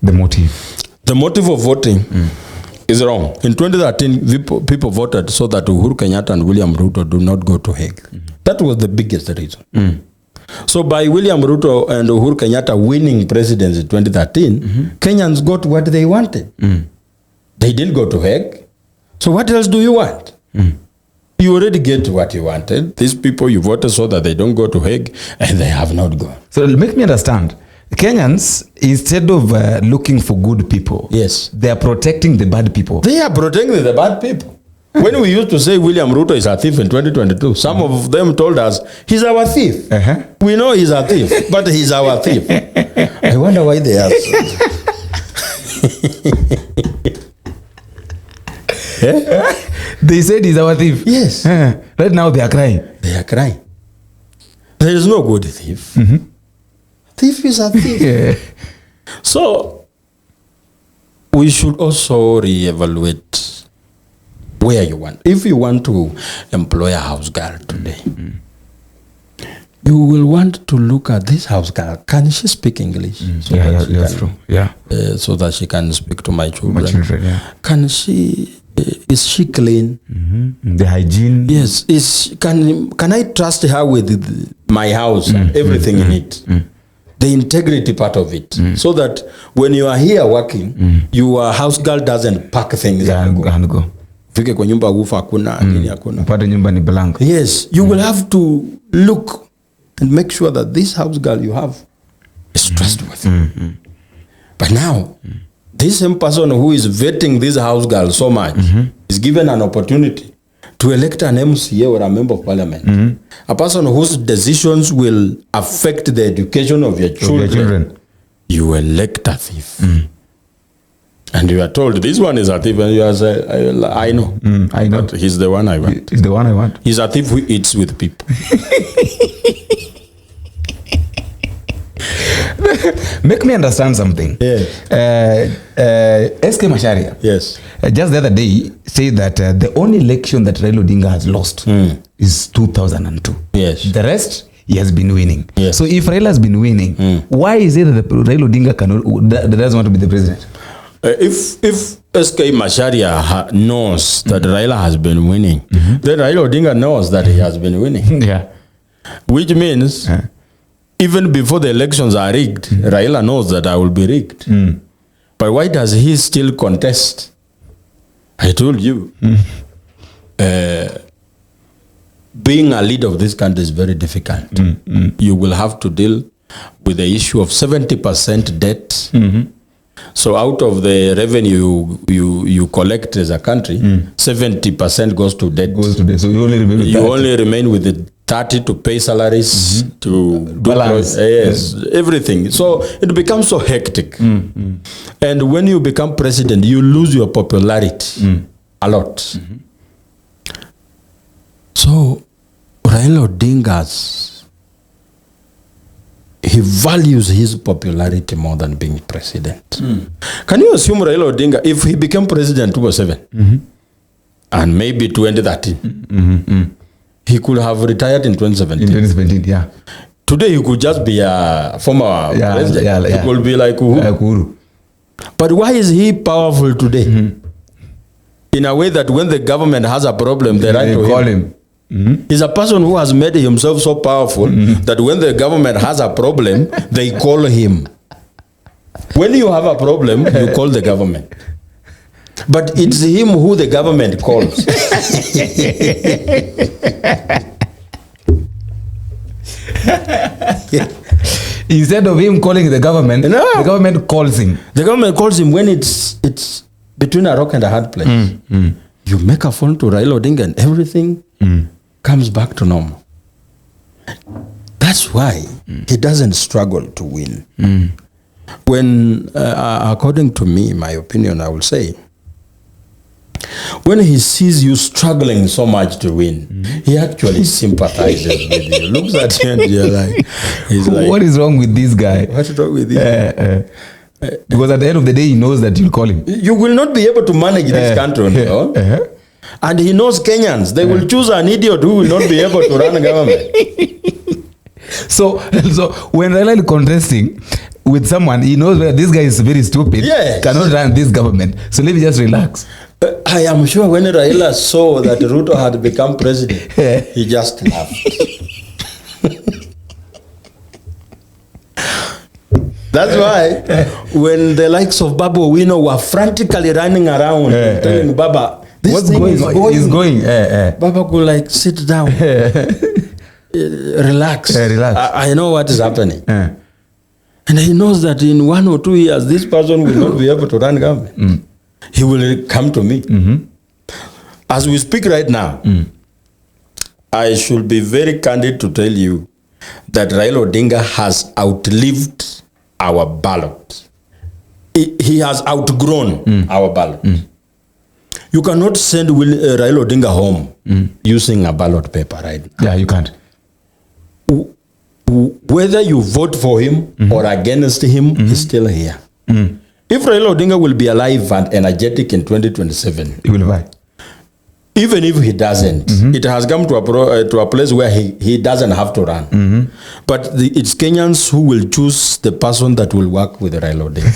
The motive of voting is wrong. In 2013, people voted so that Uhuru Kenyatta and William Ruto do not go to Hague. That was the biggest reason. So by William Ruto and Uhuru Kenyatta winning presidency in 2013, Kenyans got what they wanted. They didn't go to Hague. So what else do you want? You already get what you wanted. These people you voted so that they don't go to Hague, and they have not gone. So make me understand. Kenyans, instead of looking for good people, yes, they are protecting the bad people. They are protecting the bad people. When we used to say William Ruto is a thief in 2022, some of them told us, he's our thief. We know he's a thief, but he's our thief. I wonder why they ask. They said he's our thief. Yes. Right now they are crying. They are crying. There is no good thief. Thief is a thief. So, we should also reevaluate where you want. If you want to employ a house girl today, you will want to look at this house girl. Can she speak English? So that's true. So that she can speak to my children. Can she? Is she clean? The hygiene. Yes. Can I trust her with my house and everything in it? The integrity part of it, so that when you are here working, your house girl doesn't pack things and go. Fike kwa nyumba ufa hakuna nini hakuna. Upate nyumba ni blank. Yes, you will have to look and make sure that this house girl you have is trustworthy. But now, this same person who is vetting this house girl so much is given an opportunity to elect an MCA or a member of parliament. A person whose decisions will affect the education of your children. You elect a thief. And you are told, this one is a thief. And you are saying, I know. I know. But he's the one I want. He's the one I want. He's a thief who eats with people. Make me understand something. Yes. SK Macharia. Yes. Just the other day said that the only election that Raila Odinga has lost is 2002. Yes. The rest, he has been winning. Yes. So if Raila has been winning, why is it that Raila Odinga doesn't want to be the president? If SK Macharia knows that Raila has been winning, then Raila Odinga knows that he has been winning. Which means even before the elections are rigged, Raila knows that I will be rigged. But why does he still contest? I told you. Being a leader of this country is very difficult. You will have to deal with the issue of 70% debt. So out of the revenue you collect as a country, 70% goes to debt. So you only remain with the 30 to pay salaries, to balance. Yes, everything. So it becomes so hectic. And when you become president, you lose your popularity a lot. So Raila Odinga's, he values his popularity more than being president. Can you assume Raila Odinga, if he became president 2007 and maybe 2013, he could have retired in 2017. In 2017, yeah. Today he could just be a former president. He could be like Uhuru. But why is he powerful today? In a way that when the government has a problem, they write to him. He's a person who has made himself so powerful that when the government has a problem, they call him. When you have a problem, you call the government. But it's him who the government calls. Instead of him calling the government, the government calls him. The government calls him when it's between a rock and a hard place. You make a phone to Raila Odinga and everything comes back to normal. That's why he doesn't struggle to win. When, according to me, my opinion, I will say, when he sees you struggling so much to win, he actually sympathizes with you. Looks at you and you're like, he's like, what is wrong with this guy? What's wrong with this guy? Because at the end of the day, he knows that you'll call him. You will not be able to manage this country. No? And he knows Kenyans. They will choose an idiot who will not be able to run a government. So when Raila is contesting with someone, he knows that this guy is very stupid, cannot run this government. So let me just relax. I am sure when Raila saw that Ruto had become president, he just laughed. That's why when the likes of Babu Owino were frantically running around telling Baba, this thing is going. Baba could like sit down, relax. I know what is happening. And he knows that in 1 or 2 years, this person will not be able to run government. He will come to me. As we speak right now, I should be very candid to tell you that Raila Odinga has outlived our ballot. He has outgrown our ballot. You cannot send Raila Odinga home using a ballot paper right now. Yeah, you can't. Whether you vote for him or against him, he's still here. If Raila Odinga will be alive and energetic in 2027, he will buy. Even if he doesn't, it has come to a place where he doesn't have to run. But it's Kenyans who will choose the person that will work with Raila Odinga.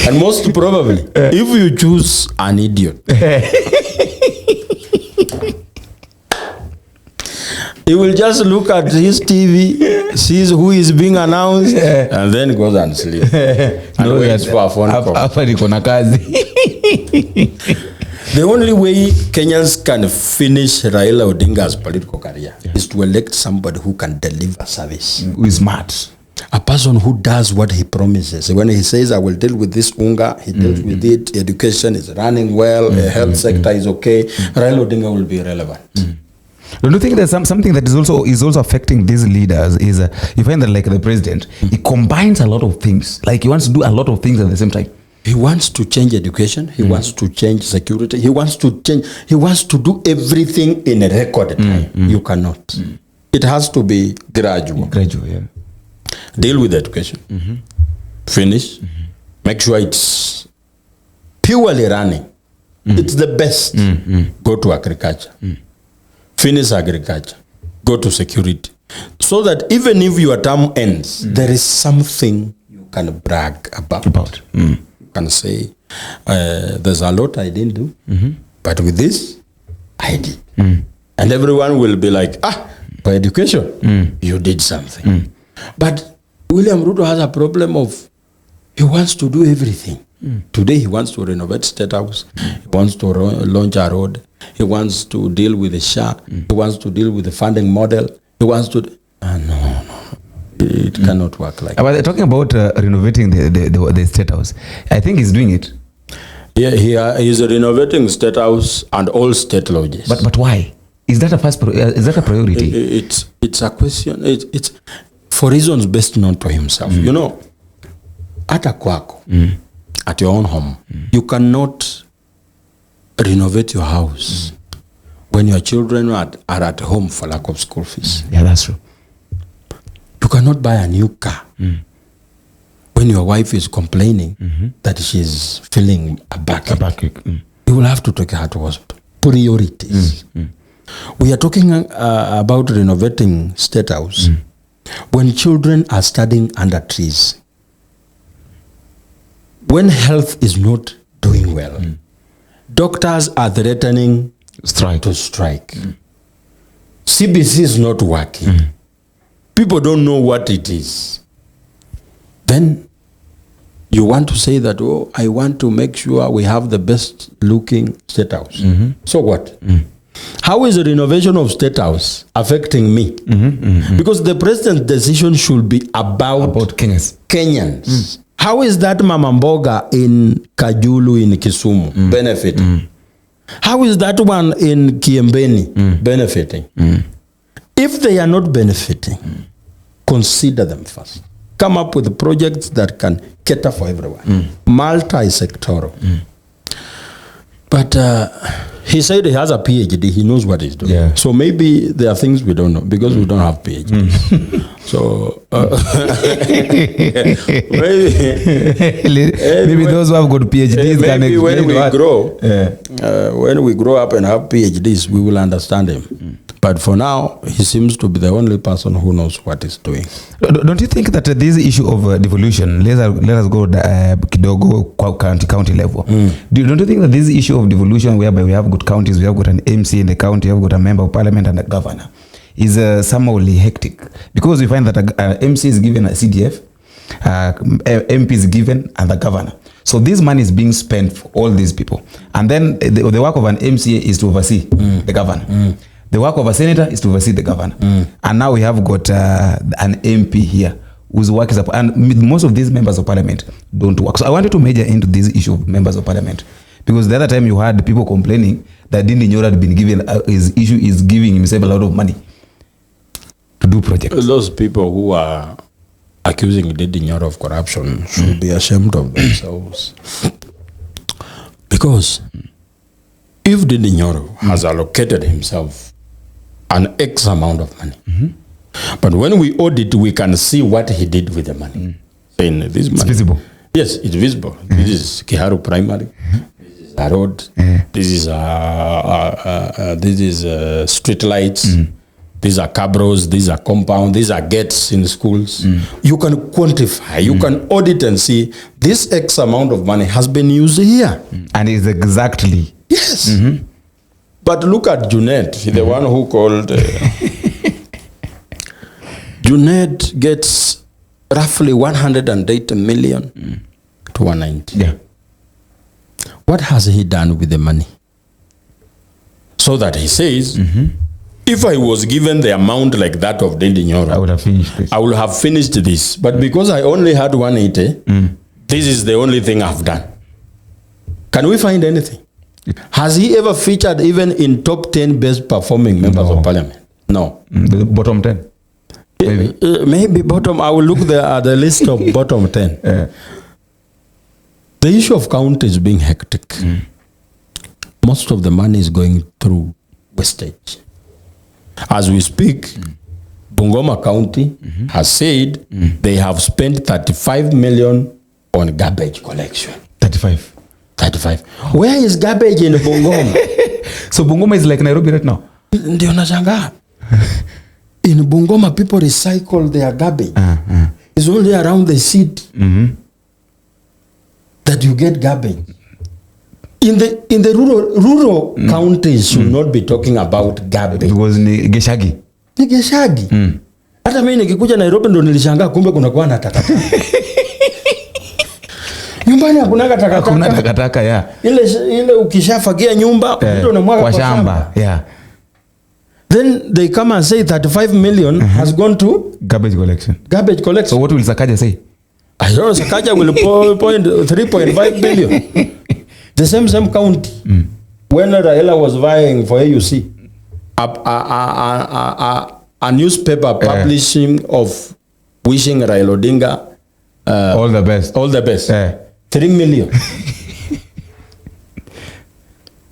And most probably, if you choose an idiot, he will just look at his TV, sees who is being announced, and then goes and sleep. And waits for a phone call. The only way Kenyans can finish Raila Odinga's political career is to elect somebody who can deliver service. Who is smart. A person who does what he promises. When he says, I will deal with this unga, he deals with it. Education is running well. The health sector is okay. Raila Odinga will be relevant. Don't you think there's something that is also affecting these leaders is you find that like the president, he combines a lot of things. Like he wants to do a lot of things at the same time. He wants to change education. He wants to change security. He wants to do everything in a record time. You cannot. It has to be gradual. Gradual, yeah. Deal with education. Finish. Make sure it's purely running. It's the best. Go to agriculture. Finish agriculture. Go to security. So that even if your term ends, there is something you can brag about. You can say, there's a lot I didn't do, but with this, I did. And everyone will be like, for education, you did something. But William Ruto has a problem of he wants to do everything. Today he wants to renovate State House. He wants to launch a road. He wants to deal with the SHA. He wants to deal with the funding model. He wants to... no. It cannot work like that. But talking about renovating the State House, I think he's doing it. Yeah, he is renovating State House and all state lodges. But why? Is that a priority? It's a question. It's for reasons best known to himself. You know, at a kwako, at your own home, you cannot renovate your house when your children are at home for lack of school fees. Yeah, that's true. You cannot buy a new car when your wife is complaining that she's feeling a backache. You will have to take her to hospital. Priorities. We are talking about renovating State House when children are studying under trees. When health is not doing well, doctors are threatening to strike. CBC is not working. People don't know what it is. Then you want to say that, I want to make sure we have the best looking State House. So what? How is the renovation of State House affecting me? Because the president's decision should be about Kenyans. How is that Mama Mboga in Kajulu in Kisumu benefiting? How is that one in Kiembeni benefiting? If they are not benefiting, consider them first. Come up with projects that can cater for everyone. Multi-sectoral. But he said he has a PhD. He knows what he's doing. Yeah. So maybe there are things we don't know because we don't have PhDs. So maybe those who have got PhDs can explain when we grow up and have PhDs, we will understand him. But for now, he seems to be the only person who knows what he's doing. Don't you think that this issue of devolution, let us go kidogo county level. Don't you think that this issue of devolution, whereby we have got counties, we have got an MC in the county, we have got a member of parliament and a governor, is somehow hectic? Because we find that MC is given a CDF, MP is given, and the governor. So this money is being spent for all these people. And then the work of an MCA is to oversee the governor. The work of a senator is to oversee the governor. And now we have got an MP here whose work is up. And most of these members of parliament don't work. So I wanted to major into this issue of members of parliament. Because the other time you had people complaining that Ndindi Nyoro had been given, his issue is giving himself a lot of money to do projects. Those people who are accusing Ndindi Nyoro of corruption should be ashamed of themselves. Because if Ndindi Nyoro has allocated himself an X amount of money, but when we audit, we can see what he did with the money. Saying this money, it's visible. Yes, it's visible. This is Kiharu Primary. This is a road. This is street lights. These are cabros. These are compound. These are gates in schools. You can quantify. You can audit and see this X amount of money has been used here, and it's exactly yes. But look at Junet, the one who called. Junet gets roughly 180 million to 190. Yeah. What has he done with the money? So that he says, if I was given the amount like that of Ndindi Nyoro, I would have finished this. I would have finished this. But because I only had 180, this is the only thing I've done. Can we find anything? Has he ever featured even in top 10 best performing members of parliament? No. The bottom 10? Maybe. Maybe bottom. I will look at the list of bottom 10. The issue of county is being hectic. Most of the money is going through wastage. As we speak, Bungoma County has said they have spent 35 million on garbage collection. 35. Where is garbage in Bungoma? So Bungoma is like Nairobi right now? Ndio nashangaa. In Bungoma, people recycle their garbage. It's only around the city that you get garbage. In the rural counties should not be talking about garbage. Because ni Geshagi. Ni Geshagi. Hata mimi nikikuja Nairobi ndo nilishangaa kumbe kuna kwa na takataka. Nyumbani hakuna takataka. Hakuna takataka ya. Ile ukishafagia nyumba ndio unamwaga kwa shamba. Yeah. Then they come and say 35 million has gone to garbage collection. So what will Sakaja say? I don't know. Sakaja will point 3.5 billion. The same county. When Raila was vying for AUC, a newspaper publishing of wishing Raila Odinga all the best. 3 million.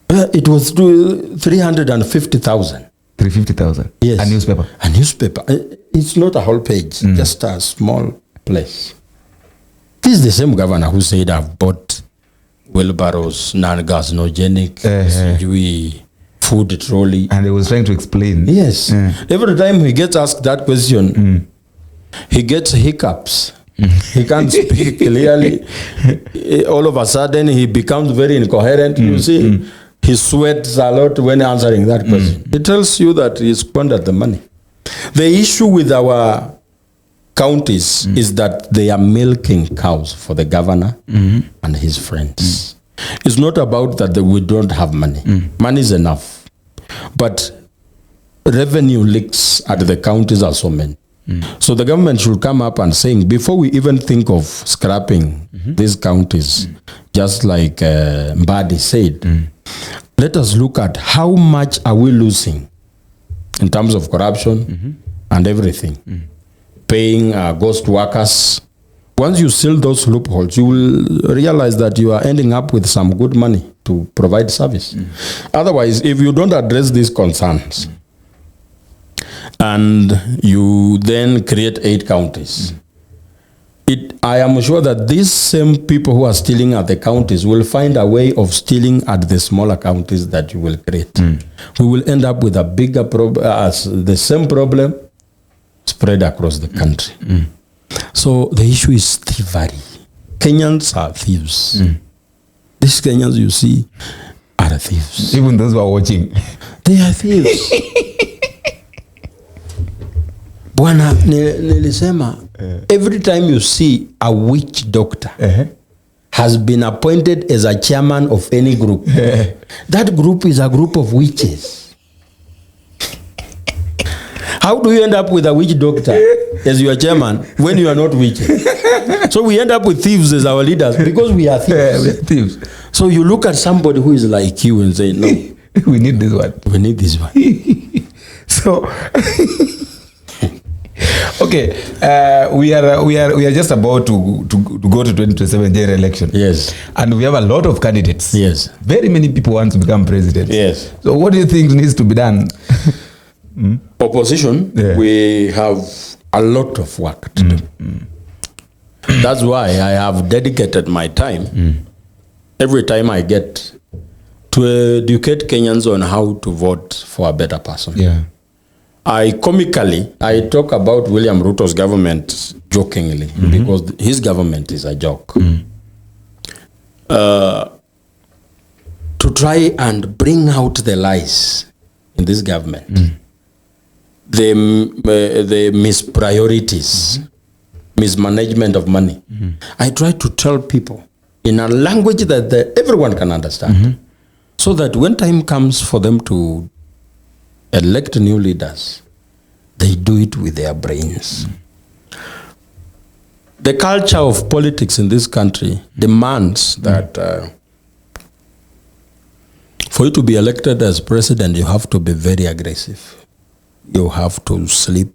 It was 350,000. 350,000. Yes. A newspaper. It's not a whole page, just a small place. This is the same governor who said I've bought wheelbarrows, non-gasogenic, food trolley. And he was trying to explain. Yes. Every time he gets asked that question, he gets hiccups. He can't speak clearly. All of a sudden, he becomes very incoherent. You see, he sweats a lot when answering that question. It tells you that he squandered the money. The issue with our counties is that they are milking cows for the governor and his friends. It's not about that we don't have money. Money is enough. But revenue leaks at the counties are so many. So the government should come up and saying, before we even think of scrapping these counties, just like Mbadi said, let us look at how much are we losing in terms of corruption and everything. Paying ghost workers. Once you seal those loopholes, you will realize that you are ending up with some good money to provide service. Otherwise, if you don't address these concerns, and you then create 8 counties, I am sure that these same people who are stealing at the counties will find a way of stealing at the smaller counties that you will create. We will end up with a bigger problem, the same problem spread across the country. So the issue is thievery. Kenyans are thieves. These Kenyans you see are thieves. Even those who are watching. They are thieves. Bwana, nilisema, every time you see a witch doctor has been appointed as a chairman of any group, that group is a group of witches. How do you end up with a witch doctor as your chairman when you are not witches? So we end up with thieves as our leaders because we are thieves. We are thieves. So you look at somebody who is like you and say, no, we need this one. We need this one. So, okay, we are just about to go to 2027 general election. Yes. And we have a lot of candidates. Yes. Very many people want to become president. Yes. So what do you think needs to be done? Opposition, we have a lot of work to do. That's why I have dedicated my time, every time I get, to educate Kenyans on how to vote for a better person. Yeah. I talk about William Ruto's government jokingly because his government is a joke. To try and bring out the lies in this government, the mispriorities, mismanagement of money. I try to tell people in a language that everyone can understand, so that when time comes for them to elect new leaders, they do it with their brains. The culture of politics in this country demands that for you to be elected as president, you have to be very aggressive. You have to sleep,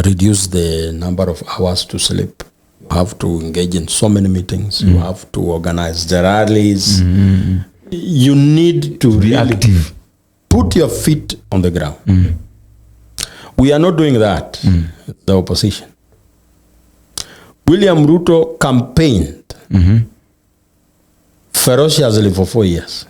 reduce the number of hours to sleep. You have to engage in so many meetings. You have to organize the rallies. You need to be active. Put your feet on the ground. We are not doing that, the opposition. William Ruto campaigned ferociously for 4 years.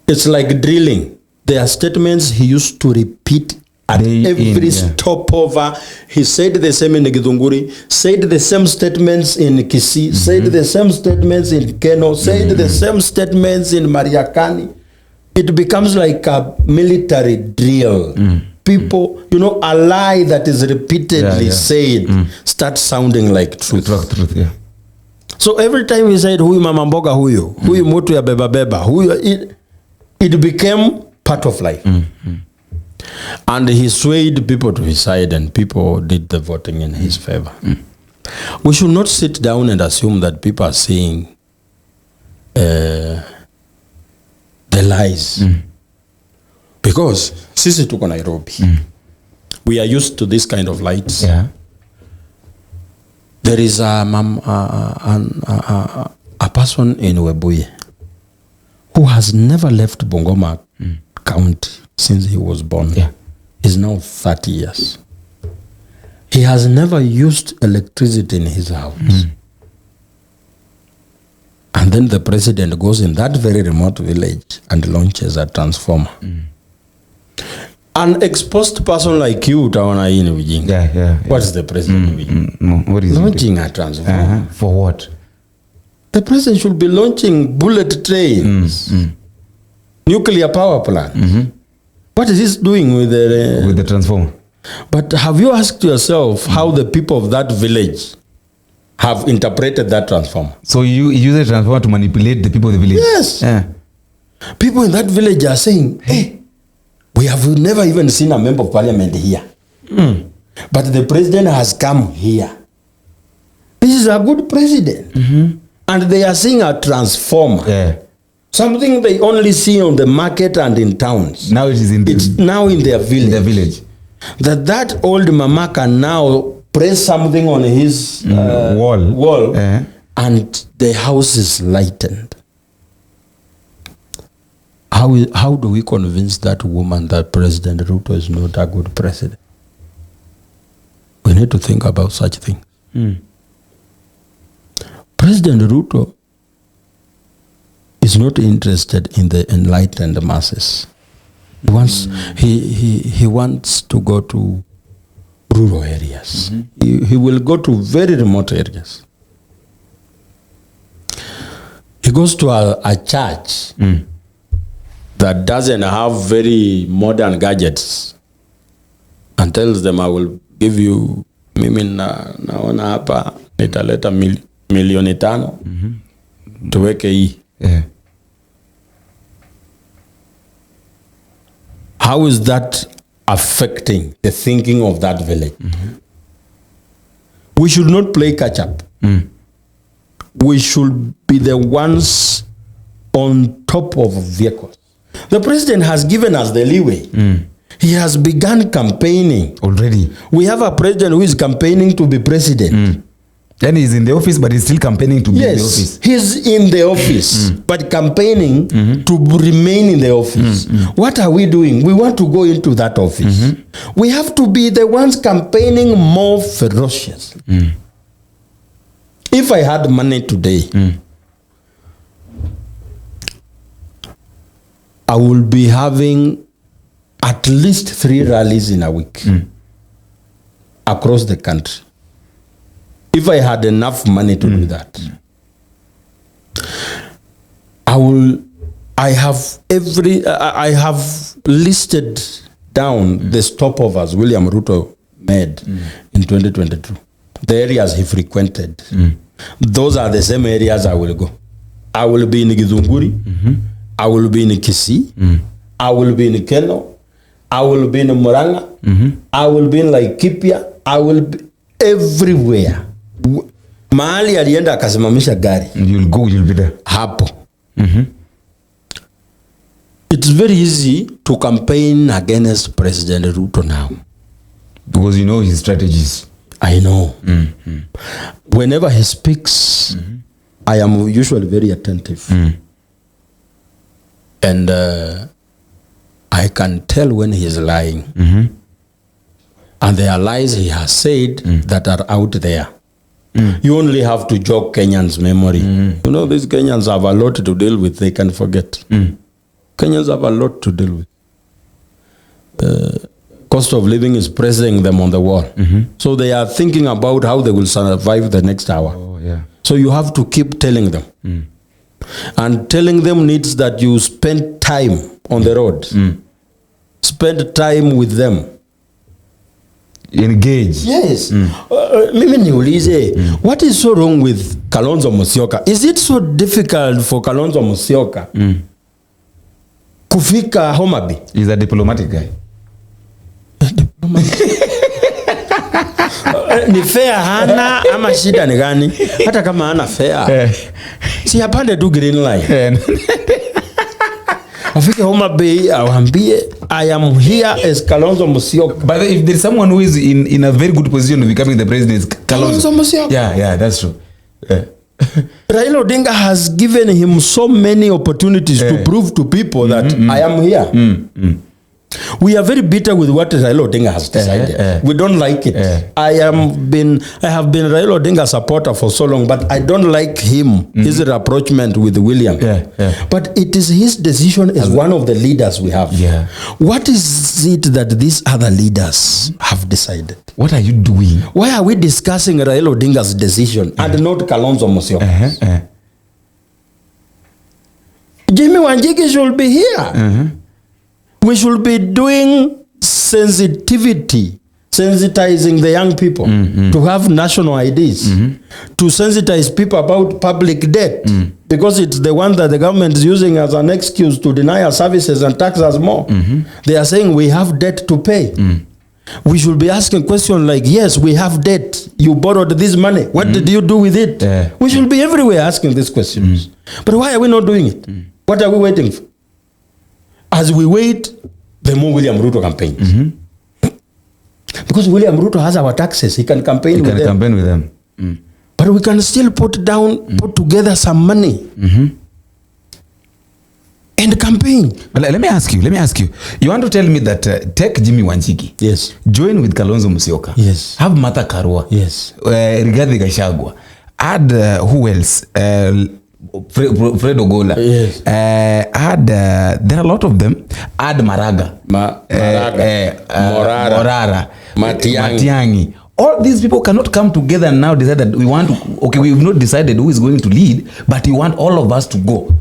It's like drilling. There are statements he used to repeat At every stopover, he said the same in Githunguri, said the same statements in Kisii, said the same statements in Keno, said the same statements in Mariakani. It becomes like a military drill. People, a lie that is repeatedly said starts sounding like truth. Truth, yeah. So every time he said, huyu mama mboga huyu mutu ya beba, it became part of life. And he swayed people to his side, and people did the voting in his favor. We should not sit down and assume that people are saying the lies. Because sisi tuko Nairobi. We are used to this kind of lights. Yeah. There is a person in Webuye who has never left Bungoma County since he was born. Yeah. He's now 30 years. He has never used electricity in his house. And then the president goes in that very remote village and launches a transformer. An exposed person like you, Tawana in Ujinga. Yeah. What is the president doing? No, what is launching a transformer. For what? The president should be launching bullet trains, nuclear power plant. What is he doing with the transformer? But have you asked yourself how the people of that village have interpreted that transformer? So you use the transformer to manipulate the people of the village? Yes. Yeah. People in that village are saying, hey, we have never even seen a member of parliament here. But the president has come here. This is a good president. And they are seeing a transformer. Yeah. Something they only see on the market and in towns. Now it's now in their village. In their village. That old mama can now press something on his wall and the house is lightened. How do we convince that woman that President Ruto is not a good president? We need to think about such things. President Ruto is not interested in the enlightened masses. He wants to go to rural areas. He will go to very remote areas. He goes to a church that doesn't have very modern gadgets and tells them, I will give you, mimi naona hapa nitaleta milioni 5 tuweke hii. Yeah. How is that affecting the thinking of that village? We should not play catch up. We should be the ones on top of vehicles. The president has given us the leeway. He has begun campaigning. Already. We have a president who is campaigning to be president. Then he's in the office, but he's still campaigning to be in the office. He's in the office, but campaigning to remain in the office. What are we doing? We want to go into that office. We have to be the ones campaigning more ferociously. If I had money today, I will be having at least 3 rallies in a week across the country. If I had enough money to do that, I have listed down the stopovers William Ruto made in 2022. The areas he frequented. Those are the same areas I will go. I will be in Githunguri. I will be in Kisii. I will be in Keno. I will be in Murang'a. I will be in Laikipia. I will be everywhere. Mahali alienda akasimamisha gari. You'll be there. Hapo. It's very easy to campaign against President Ruto now. Because you know his strategies. I know. Whenever he speaks, I am usually very attentive. And I can tell when he is lying. And there are lies he has said that are out there. You only have to jog Kenyans' memory. You know, these Kenyans have a lot to deal with. They can forget. Kenyans have a lot to deal with. cost of living is pressing them on the wall. So they are thinking about how they will survive the next hour. Oh, yeah. So you have to keep telling them. And telling them needs that you spend time on the road. Spend time with them. Engage. Yes. Mimi niulize, what is so wrong with Kalonzo Musyoka? Is it so difficult for Kalonzo Musyoka kufika Homa Bay? He's a diplomatic guy. Ni fair hana ama shida ni gani? Hata kama hana fair. Si apande tu green line. Afike Homa Bay awambie I am here as Kalonzo Musyoka. But if there is someone who is in a very good position of becoming the president, it's Kalonzo Musyoka. Yeah, that's true. Raila Odinga has given him so many opportunities to prove to people that I am here. We are very bitter with what Raila Odinga has decided. We don't like it. I have been Raila Odinga supporter for so long, but I don't like him, his rapprochement with William. But it is his decision as one of the leaders we have. What is it that these other leaders have decided? What are you doing? Why are we discussing Raila Odinga's decision and not Kalonzo Musyoka? Jimmy Wanjigi should be here. We should be doing sensitizing the young people to have national IDs, to sensitize people about public debt, because it's the one that the government is using as an excuse to deny our services and tax us more. They are saying we have debt to pay. We should be asking questions like, yes, we have debt. You borrowed this money. What did you do with it? We should be everywhere asking these questions. But why are we not doing it? What are we waiting for? As we wait, the more William Ruto campaigns. Because William Ruto has our taxes, he can campaign with them. But we can still put together some money and campaign. Let me ask you. You want to tell me that take Jimmy Wanjigi. Yes. Join with Kalonzo Musyoka. Yes. Have Martha Karua. Yes. Rigathi Gachagua. Add who else? Fred Ogola. Yes. There are a lot of them. Add Maraga. Morara. Matiangi. All these people cannot come together and now decide that we've not decided who is going to lead, but you want all of us to go.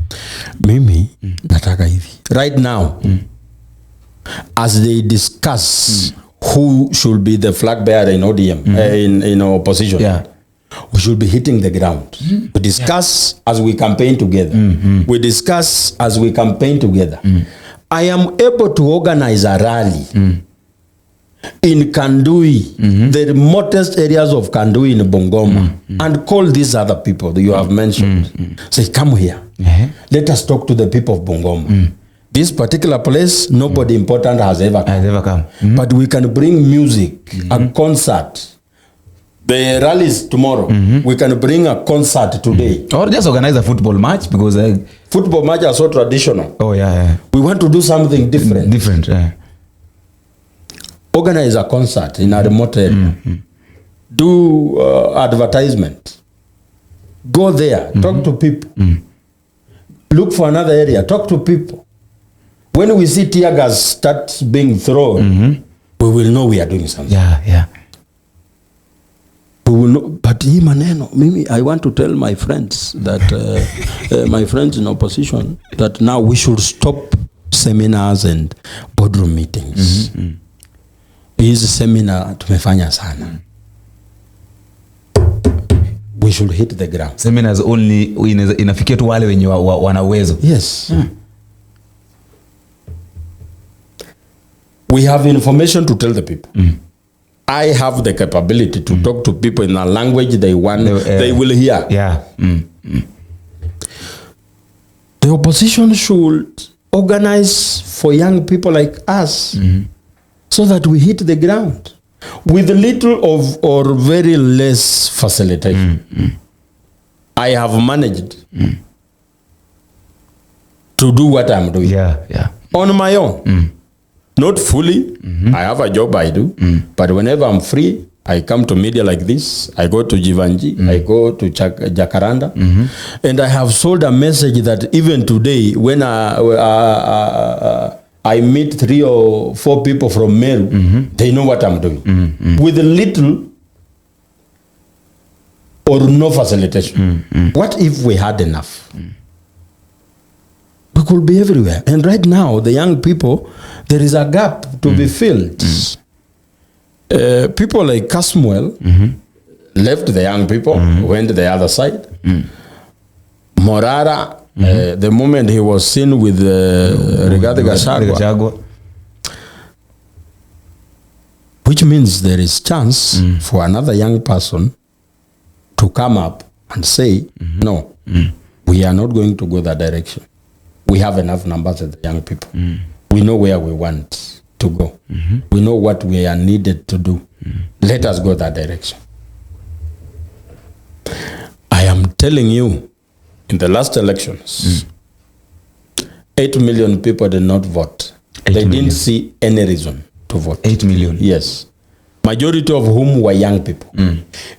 Mimi, nataka hivi. Right now, as they discuss who should be the flag bearer in ODM, in opposition, we should be hitting the ground. We discuss as we campaign together. We discuss as we campaign together. I am able to organize a rally in Kandui, the remotest areas of Kandui in Bungoma, and call these other people that you have mentioned. Say, come here. Let us talk to the people of Bungoma. This particular place, nobody important has ever come. But we can bring music, a concert. The rally is tomorrow. We can bring a concert today. Or just organize a football match, because football matches are so traditional. Oh, yeah. We want to do something different. Organize a concert in a remote area. Do advertisement. Go there. Talk to people. Look for another area. Talk to people. When we see tear gas start being thrown, we will know we are doing something. We will know. But hii maneno, Mimi, I want to tell my friends that my friends in opposition that now we should stop seminars and boardroom meetings. Hizi seminar tumefanya sana. We should hit the ground. Seminars only inafikia tu wale wenye wana uwezo. Yes. We have information to tell the people. I have the capability to talk to people in a language they want, they will hear. The opposition should organize for young people like us so that we hit the ground with little or very less facilitation. I have managed to do what I'm doing on my own. Not fully. I have a job I do. But whenever I'm free, I come to media like this. I go to Jivanji. I go to Jacaranda. And I have sold a message that even today, when I meet 3 or 4 people from Meru, they know what I'm doing. With little or no facilitation. What if we had enough? We could be everywhere. And right now, the young people, there is a gap to be filled. People like Casmuel left the young people, went to the other side. Morara, the moment he was seen with Rigathi Gachagua, which means there is chance for another young person to come up and say, no, we are not going to go that direction. We have enough numbers as the young people. We know where we want to go. We know what we are needed to do. Let us go that direction. I am telling you, in the last elections, 8 million people did not vote. They didn't see any reason to vote. 8 million? Yes. Majority of whom were young people.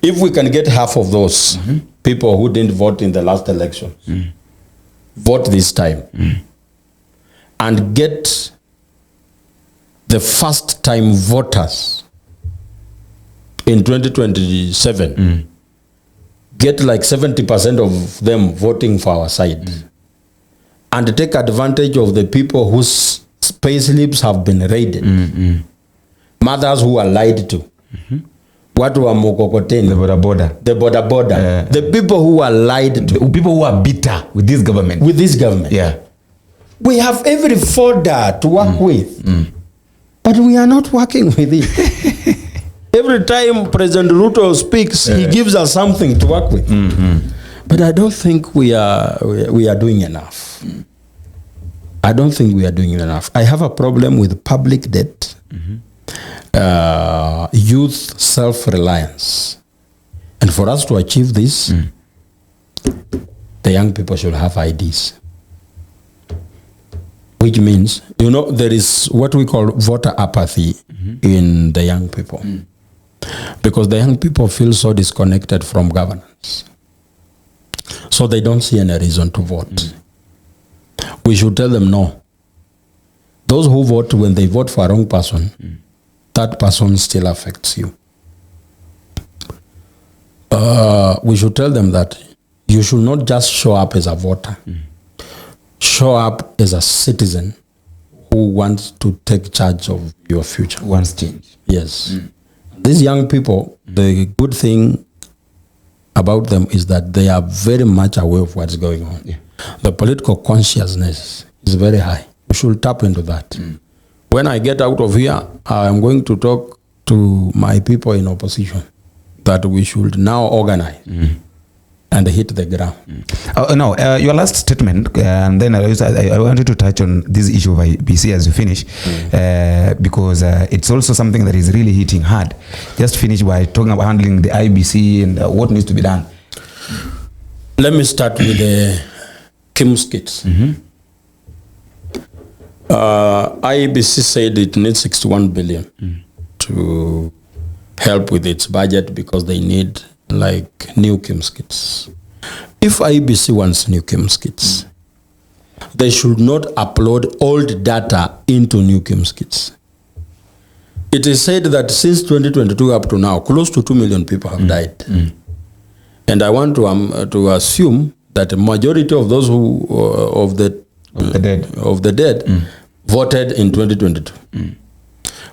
If we can get half of those people who didn't vote in the last elections, vote this time, and get the first time voters in 2027, get like 70% of them voting for our side, and take advantage of the people whose pay slips have been raided, mothers who are lied to, watu wa mkokoteni, the border, the people who are lied to, the people who are bitter with this government. Yeah, we have every folder to work with, but we are not working with it. Every time President Ruto speaks, he gives us something to work with. But I don't think we are doing enough. I don't think we are doing enough. I have a problem with public debt, youth self-reliance. And for us to achieve this, the young people should have IDs. Which means, there is what we call voter apathy in the young people. Because the young people feel so disconnected from governance. So they don't see any reason to vote. We should tell them no. Those who vote, when they vote for a wrong person, that person still affects you. We should tell them that you should not just show up as a voter. Show up as a citizen who wants to take charge of your future. Wants change. Yes. These young people, the good thing about them is that they are very much aware of what's going on. The political consciousness is very high. We should tap into that. When I get out of here, I'm going to talk to my people in opposition that we should now organize and hit the ground. Your last statement, and then I wanted to touch on this issue of IBC as you finish, because it's also something that is really hitting hard. Just finish by talking about handling the IBC and what needs to be done. Let me start with the Kim's kits. IBC said it needs 61 billion to help with its budget because they need like new Kim's kits. If IBC wants new Kim's kits, they should not upload old data into new Kim's kits. It is said that since 2022 up to now, close to 2 million people have died. And I want to assume that the majority of those who of the dead voted in 2022.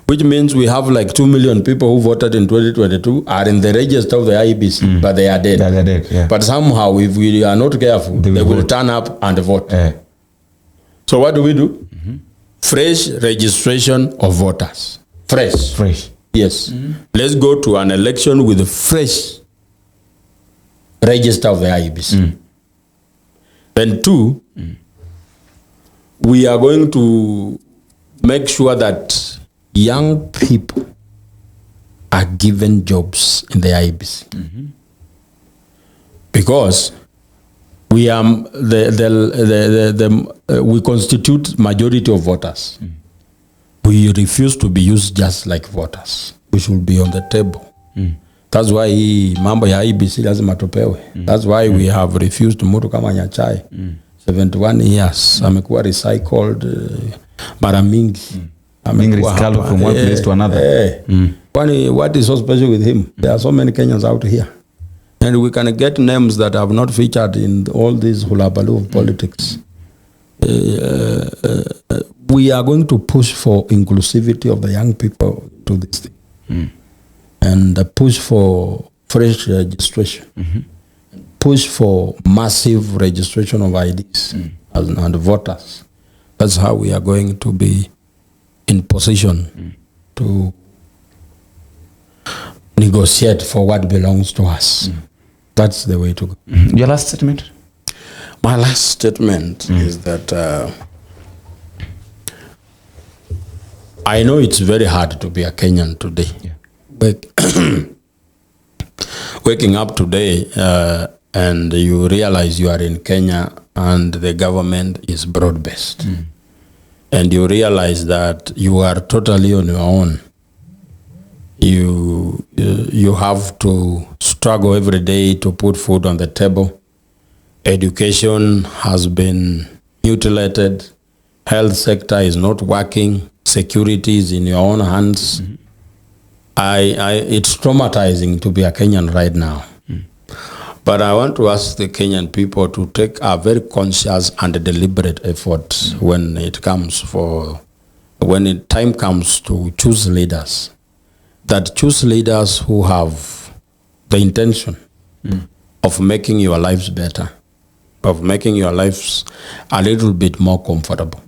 Which means we have like 2 million people who voted in 2022 are in the register of the IBC, but they are dead. They are dead, yeah. But somehow, if we are not careful, they will turn up and vote. So what do? Fresh registration of voters. Fresh. Yes. Let's go to an election with a fresh register of the IBC. Then 2, we are going to make sure that young people are given jobs in the IBC. Because we are we constitute majority of voters. We refuse to be used just like voters. We should be on the table. That's why mambo ya IBC lazima tupewe. That's why we have refused mtu kama Nyachai. 71 years amekuwa recycled mara mingi from one place to another. What is so special with him? There are so many Kenyans out here, and we can get names that have not featured in all these hulabaloo of politics. We are going to push for inclusivity of the young people to this thing, and push for fresh registration, push for massive registration of IDs and voters. That's how we are going to be in position to negotiate for what belongs to us. That's the way to go. Your last statement? My last statement is that I know it's very hard to be a Kenyan today. Waking up today and you realize you are in Kenya and the government is broad-based. And you realize that you are totally on your own. You have to struggle every day to put food on the table. Education has been mutilated. Health sector is not working. Security is in your own hands. It's traumatizing to be a Kenyan right now. But I want to ask the Kenyan people to take a very conscious and deliberate effort when time comes to choose leaders. That choose leaders who have the intention of making your lives better, of making your lives a little bit more comfortable.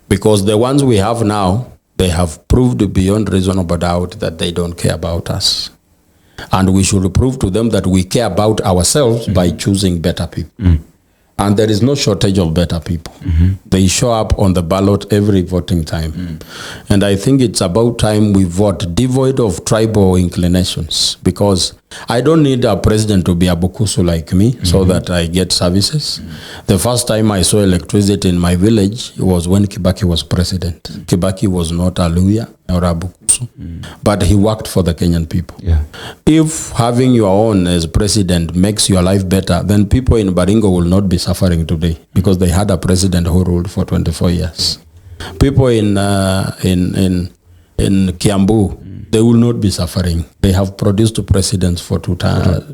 Because the ones we have now, they have proved beyond reasonable doubt that they don't care about us. And we should prove to them that we care about ourselves by choosing better people. And there is no shortage of better people. They show up on the ballot every voting time. And I think it's about time we vote devoid of tribal inclinations, because I don't need a president to be a Bukusu like me so that I get services. The first time I saw electricity in my village was when Kibaki was president. Kibaki was not a Luya or a Bukusu, but he worked for the Kenyan people. If having your own as president makes your life better, then people in Baringo will not be suffering today because they had a president who ruled for 24 years. People in Kiambu, they will not be suffering. They have produced presidents for two times.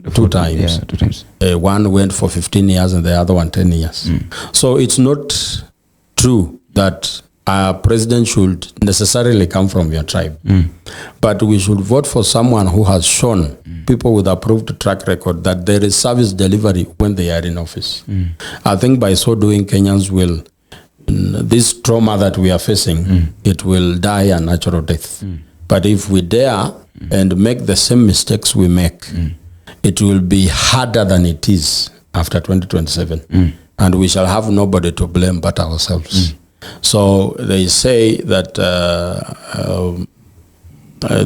One went for 15 years and the other one 10 years. So it's not true that a president should necessarily come from your tribe. But we should vote for someone who has shown people with approved track record that there is service delivery when they are in office. I think by so doing, Kenyans will, this trauma that we are facing, it will die a natural death. But if we dare and make the same mistakes we make, it will be harder than it is after 2027. And we shall have nobody to blame but ourselves. So they say that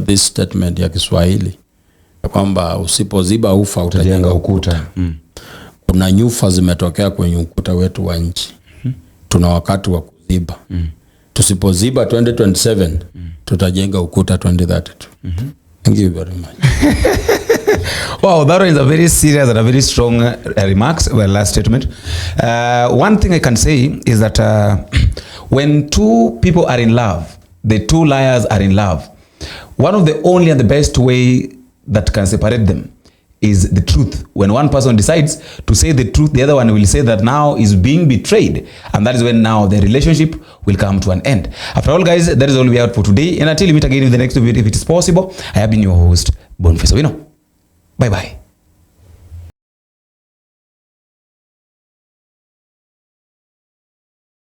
this statement ya Kiswahili kwamba usipoziba ufa utajenga ukuta. Kuna nyufa zimetokea kwenye ukuta wetu wa nchi. Tuna wakati wa kuziba. Tusipoziba 2027 tutajenga ukuta 2032. Thank you very much. Wow, that is a very serious and a very strong remarks, well, last statement. One thing I can say is that when two people are in love, the two liars are in love, one of the only and the best way that can separate them is the truth. When one person decides to say the truth, the other one will say that now is being betrayed, and that is when now the relationship will come to an end. After all, guys, that is all we have for today, and until we meet again in the next video, if it is possible, I have been your host, Boniface Ovino. Bye bye.